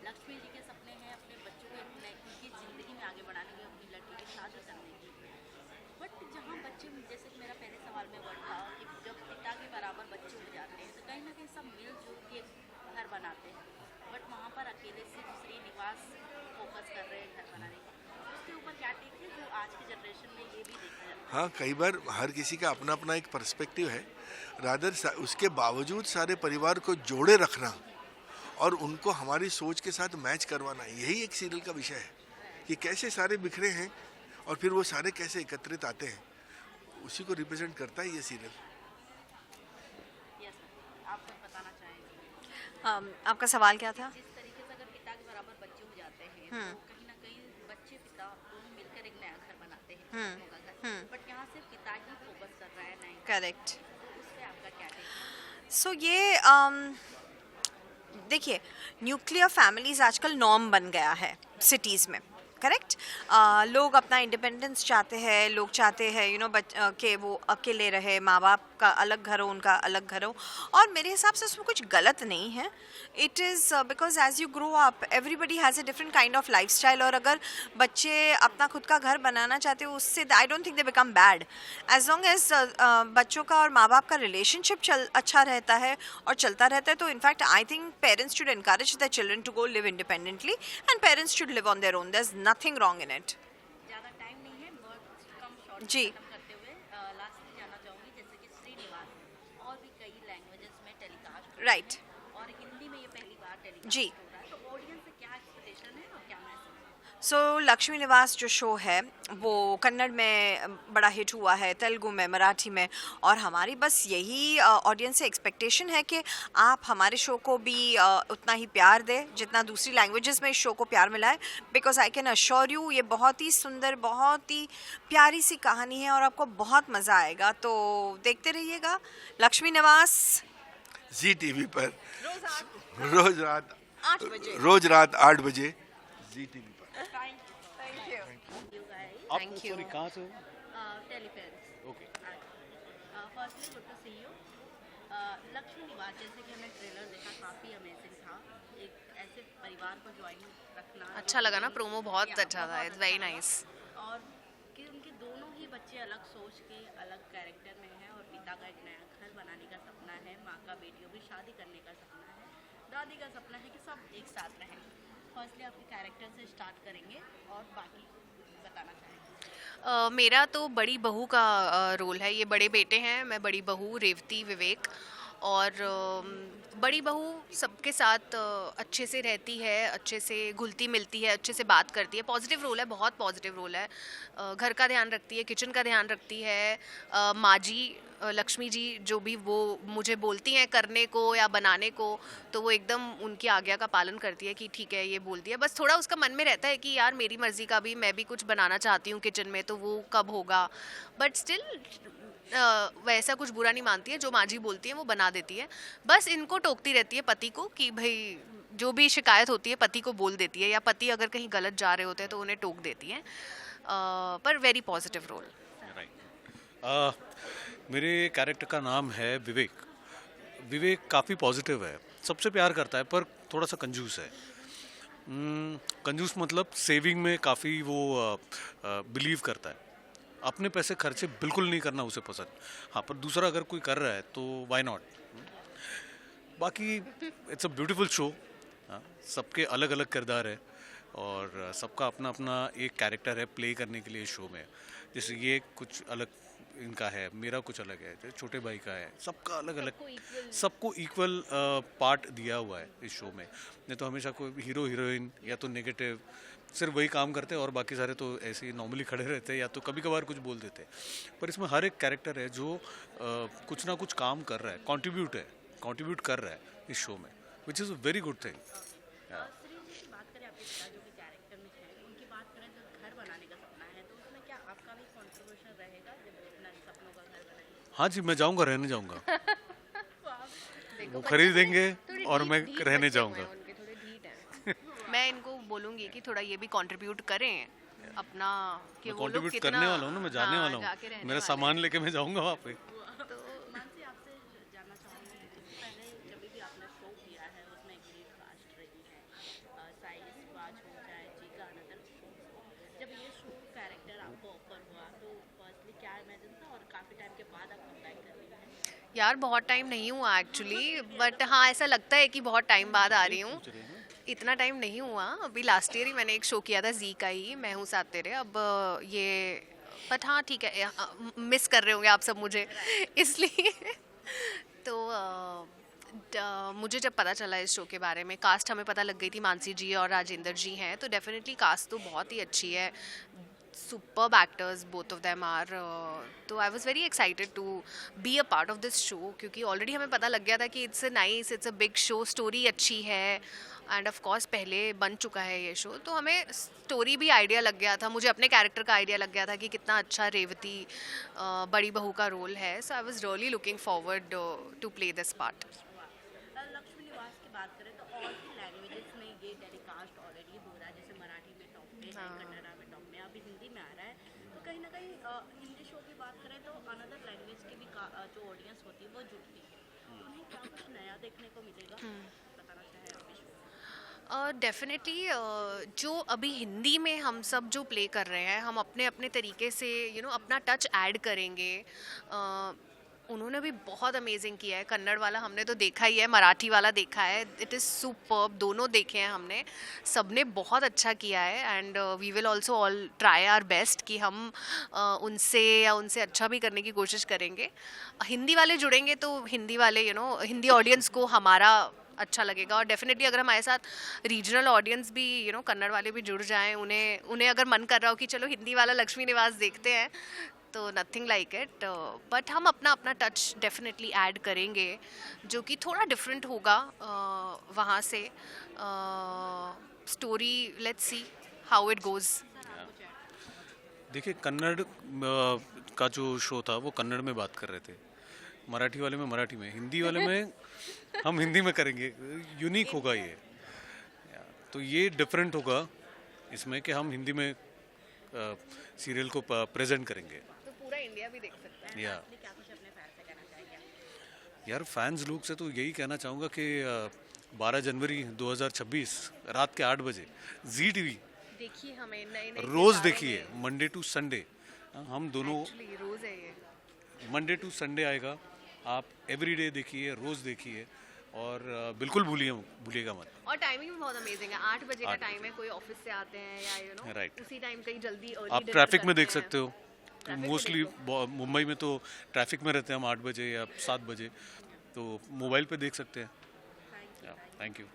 Speaker 21: लक्ष्मी जी के सपने हैं अपने आगे बढ़ाने की, अपनी लड़की की शादी करने की। बट जहाँ बच्चे, जैसे कि मेरा पहले सवाल में वर्ड था कि जब पिता के बराबर बच्चे हो जाते हैं तो कहीं ना कहीं सब मिलजुल के घर बनाते हैं, बट वहाँ पर अकेले सिर्फ श्रीनिवास फोकस कर रहे हैं घर बनाने का। उसके ऊपर क्या टेक है जो आज की जनरेशन में ये भी देखा जाता है?
Speaker 1: हाँ, कई बार हर किसी का अपना अपना एक पर्सपेक्टिव है। रादर उसके बावजूद सारे परिवार को जोड़े रखना और उनको हमारी सोच के साथ मैच करवाना, यही एक सीरियल का विषय है कि कैसे सारे बिखरे हैं और फिर वो सारे कैसे एकत्रित आते हैं, उसी को रिप्रेजेंट करता है ये सीरियल।
Speaker 21: आप कुछ बताना चाहेंगे?
Speaker 2: आपका सवाल क्या था?
Speaker 21: जिस तरीके से अगर पिता के बराबर बच्चे हो जाते हैं तो कहीं ना कहीं बच्चे पिता दोनों मिलकर एक नया घर बनाते हैं, दोनों का घर। बट यहाँ सिर्फ पिता ही फोकस कर रहा है नए घर।
Speaker 2: करेक्ट।
Speaker 21: उस पे आपका क्या टेक है?
Speaker 2: सो ये देखिए, न्यूक्लियर फैमिलीज आजकल नॉर्म बन गया है सिटीज़ में, करेक्ट। लोग अपना इंडिपेंडेंस चाहते हैं, लोग चाहते हैं कि वो अकेले रहे, माँ बाप का अलग घर हो, उनका अलग घर हो, और मेरे हिसाब से उसमें कुछ गलत नहीं है। It is because as you grow up everybody has a different kind of life style, और अगर बच्चे अपना खुद का घर बनाना चाहते हो उससे I don't think they become bad, as long as बच्चों का और माँ बाप का रिलेशनशिप अच्छा रहता है और चलता रहता है। तो in fact I think parents should encourage their children to go live independently and parents should live on their own. There's nothing wrong in it.
Speaker 21: ज़्यादा टाइम नहीं है, बहुत कम शॉर्ट
Speaker 2: जी।
Speaker 21: खत्म करते हुए लास्टली जानना चाहूँगी, जैसे कि श्रीनिवास और भी कई लैंग्वेजेस में टेलीकास्ट
Speaker 2: Right.
Speaker 21: और हिंदी में ये पहली बार टेलीकास्ट
Speaker 2: जी।
Speaker 21: हो रहा है, तो ऑडियंस से क्या एक्सपेक्टेशन है और क्या मैसेज?
Speaker 2: सो लक्ष्मी निवास जो शो है वो कन्नड़ में बड़ा हिट हुआ है, तेलुगु में, मराठी में, और हमारी बस यही ऑडियंस से एक्सपेक्टेशन है कि आप हमारे शो को भी उतना ही प्यार दें जितना दूसरी लैंग्वेजेस में इस शो को प्यार मिला है। Because I can assure you ये बहुत ही सुंदर, बहुत ही प्यारी सी कहानी है और आपको बहुत मज़ा आएगा। तो देखते रहिएगा लक्ष्मी निवास
Speaker 1: जी टीवी पर रोज रात
Speaker 2: 8 बजे।
Speaker 1: रोज रात 8 बजे जी टीवी पर।
Speaker 2: Thank you.
Speaker 12: कहाँ से?
Speaker 21: टेलीफेंस।
Speaker 12: Okay.
Speaker 21: Firstly good to see you. Lakshmi Niwas, जैसे कि हमने ट्रेलर देखा, काफ़ी अमेजिंग था। एक ऐसे परिवार को ज्वाइन रखना
Speaker 2: अच्छा लगा ना, प्रोमो बहुत अच्छा था, इट्स वेरी नाइस।
Speaker 21: और कि उनके दोनों ही बच्चे अलग सोच के अलग कैरेक्टर में हैं और पिता का एक नया घर बनाने का सपना है, माँ का बेटियों की शादी करने का सपना है, दादी का सपना है कि सब एक साथ रहें। फर्स्टली आपके कैरेक्टर से स्टार्ट करेंगे और बाकी बताना चाहेंगे।
Speaker 2: मेरा तो बड़ी बहू का रोल है। ये बड़े बेटे हैं, मैं बड़ी बहू रेवती विवेक, और बड़ी बहू सबके साथ अच्छे से रहती है, अच्छे से घुलती मिलती है, अच्छे से बात करती है। पॉजिटिव रोल है, बहुत पॉजिटिव रोल है। घर का ध्यान रखती है, किचन का ध्यान रखती है। माँ जी लक्ष्मी जी जो भी वो मुझे बोलती हैं करने को या बनाने को, तो वो एकदम उनकी आज्ञा का पालन करती है कि ठीक है ये बोल दिया। बस थोड़ा उसका मन में रहता है कि यार मेरी मर्ज़ी का भी मैं भी कुछ बनाना चाहती हूँ किचन में, तो वो कब होगा, बट स्टिल वैसा कुछ बुरा नहीं मानती है। जो माँ जी बोलती है वो बना देती है। बस इनको टोकती रहती है पति को कि भाई जो भी शिकायत होती है पति को बोल देती है, या पति अगर कहीं गलत जा रहे होते हैं तो उन्हें टोक देती है। पर वेरी पॉजिटिव रोल।
Speaker 12: मेरे कैरेक्टर का नाम है विवेक। विवेक काफ़ी पॉजिटिव है, सबसे प्यार करता है, पर थोड़ा सा कंजूस है। कंजूस मतलब सेविंग में काफ़ी वो बिलीव करता है। अपने पैसे खर्चे बिल्कुल नहीं करना उसे पसंद। हाँ, पर दूसरा अगर कोई कर रहा है तो व्हाई नॉट। बाकी इट्स अ ब्यूटीफुल शो। सबके अलग अलग किरदार है और सबका अपना अपना एक कैरेक्टर है प्ले करने के लिए शो में। जैसे ये कुछ अलग इनका है, मेरा कुछ अलग है, छोटे भाई का है, सबका अलग अलग, सबको इक्वल पार्ट दिया हुआ है इस शो में। नहीं तो हमेशा कोई हीरो हीरोइन या तो नेगेटिव सिर्फ वही काम करते हैं और बाकी सारे तो ऐसे ही नॉर्मली खड़े रहते हैं या तो कभी कभार कुछ बोल देते हैं। पर इसमें हर एक कैरेक्टर है जो कुछ ना कुछ काम कर रहा है, कंट्रीब्यूट कर रहा है इस शो में, which is a very good thing. हाँ जी, मैं जाऊँगा, रहने जाऊँगा। वो खरीदेंगे और मैं रहने जाऊँगा।
Speaker 2: मैं इनको बोलूँगी कि थोड़ा ये भी कंट्रीब्यूट करें अपना, कि वो लोग
Speaker 12: कंट्रीब्यूट करने वाला हूँ ना, मैं जाने वाला हूँ। मेरा सामान लेके मैं जाऊँगा वहाँ पे।
Speaker 21: जब
Speaker 2: यार बहुत टाइम नहीं हुआ एक्चुअली, बट हाँ ऐसा लगता है कि बहुत टाइम बाद आ रही हूँ। इतना टाइम नहीं हुआ, अभी लास्ट ईयर ही मैंने एक शो किया था जी का ही, मैं हूँ साथ तेरे। अब ये बट हाँ ठीक है, मिस कर रहे होंगे आप सब मुझे इसलिए तो मुझे जब पता चला इस शो के बारे में, कास्ट हमें पता लग गई थी, मानसी जी और राजेंद्र जी हैं, तो डेफिनेटली कास्ट तो बहुत ही अच्छी है, superb actors both of them are, तो I was very excited to be a part of this show, क्योंकि already हमें पता लग गया था कि it's a nice, it's a big show, story अच्छी है, एंड ऑफ कोर्स पहले बन चुका है ये शो, तो हमें स्टोरी भी आइडिया लग गया था, मुझे अपने कैरेक्टर का आइडिया लग गया था कि कितना अच्छा रेवती बड़ी बहू का रोल है, so I was really looking forward to play this part.
Speaker 21: Lakshmi Niwas की बात करें तो और भी लैंग्वेजेस में ये टेलीकास्ट ऑलरेडी हो रहा है, जैसे मराठी में टॉप पे है, कन्नड़ा में टॉप में, अभी हिंदी में आ रहा है, तो कहीं ना कहीं हिंदी शो की बात करें तो अनदर लैंग्वेज की भी जो ऑडियंस होती है वो जुड़ती है, तो उन्हें क्या कुछ नया देखने को मिलेगा, बताना चाहे आप इस
Speaker 2: डेफिनेटली जो अभी हिंदी में हम सब जो प्ले कर रहे हैं, हम अपने अपने तरीके से अपना टच ऐड करेंगे। उन्होंने भी बहुत अमेजिंग किया है, कन्नड़ वाला हमने तो देखा ही है, मराठी वाला देखा है, इट इज़ सुपर्ब, दोनों देखे हैं हमने, सबने बहुत अच्छा किया है, and we will also all try our best कि हम उनसे अच्छा भी करने की कोशिश करेंगे। हिंदी वाले जुड़ेंगे तो हिंदी वाले हिंदी ऑडियंस को हमारा अच्छा लगेगा, और डेफिनेटली अगर हमारे साथ रीजनल ऑडियंस भी कन्नड़ वाले भी जुड़ जाएं, उन्हें अगर मन कर रहा हो कि चलो हिंदी वाला लक्ष्मी निवास देखते हैं, तो नथिंग लाइक इट, बट हम अपना टच डेफिनेटली ऐड करेंगे जो कि थोड़ा डिफरेंट होगा वहाँ से। Story let's see how it goes.
Speaker 12: देखिए, कन्नड़ का जो शो था वो कन्नड़ में बात कर रहे थे, मराठी वाले में मराठी में, हिंदी वाले में हम हिंदी में करेंगे, यूनिक होगा ये, तो ये डिफरेंट होगा इसमें कि हम हिंदी में सीरियल को प्रेजेंट करेंगे,
Speaker 2: तो पूरा इंडिया भी देख सकता है।
Speaker 12: या यार फैंस लोग से तो यही कहना चाहूँगा कि 12 जनवरी 2026 रात के 8 बजे जी टीवी
Speaker 2: देखिए, हमें नए
Speaker 12: रोज देखिए, मंडे टू संडे, हम दोनों
Speaker 2: रोज है ये,
Speaker 12: मंडे टू संडे आएगा, आप एवरीडे देखिए, रोज देखिए, और बिल्कुल भूलिएगा मत।
Speaker 2: और टाइमिंग भी बहुत अमेजिंग है, 8 बजे का टाइम है, कोई ऑफिस से आते हैं या
Speaker 12: राइट,
Speaker 2: उसी टाइम कहीं जल्दी
Speaker 12: आप ट्रैफिक में देख सकते हो, मोस्टली मुंबई में तो ट्रैफिक में रहते हैं हम 8 बजे या 7 बजे, तो मोबाइल पे देख सकते हैं। Thank you.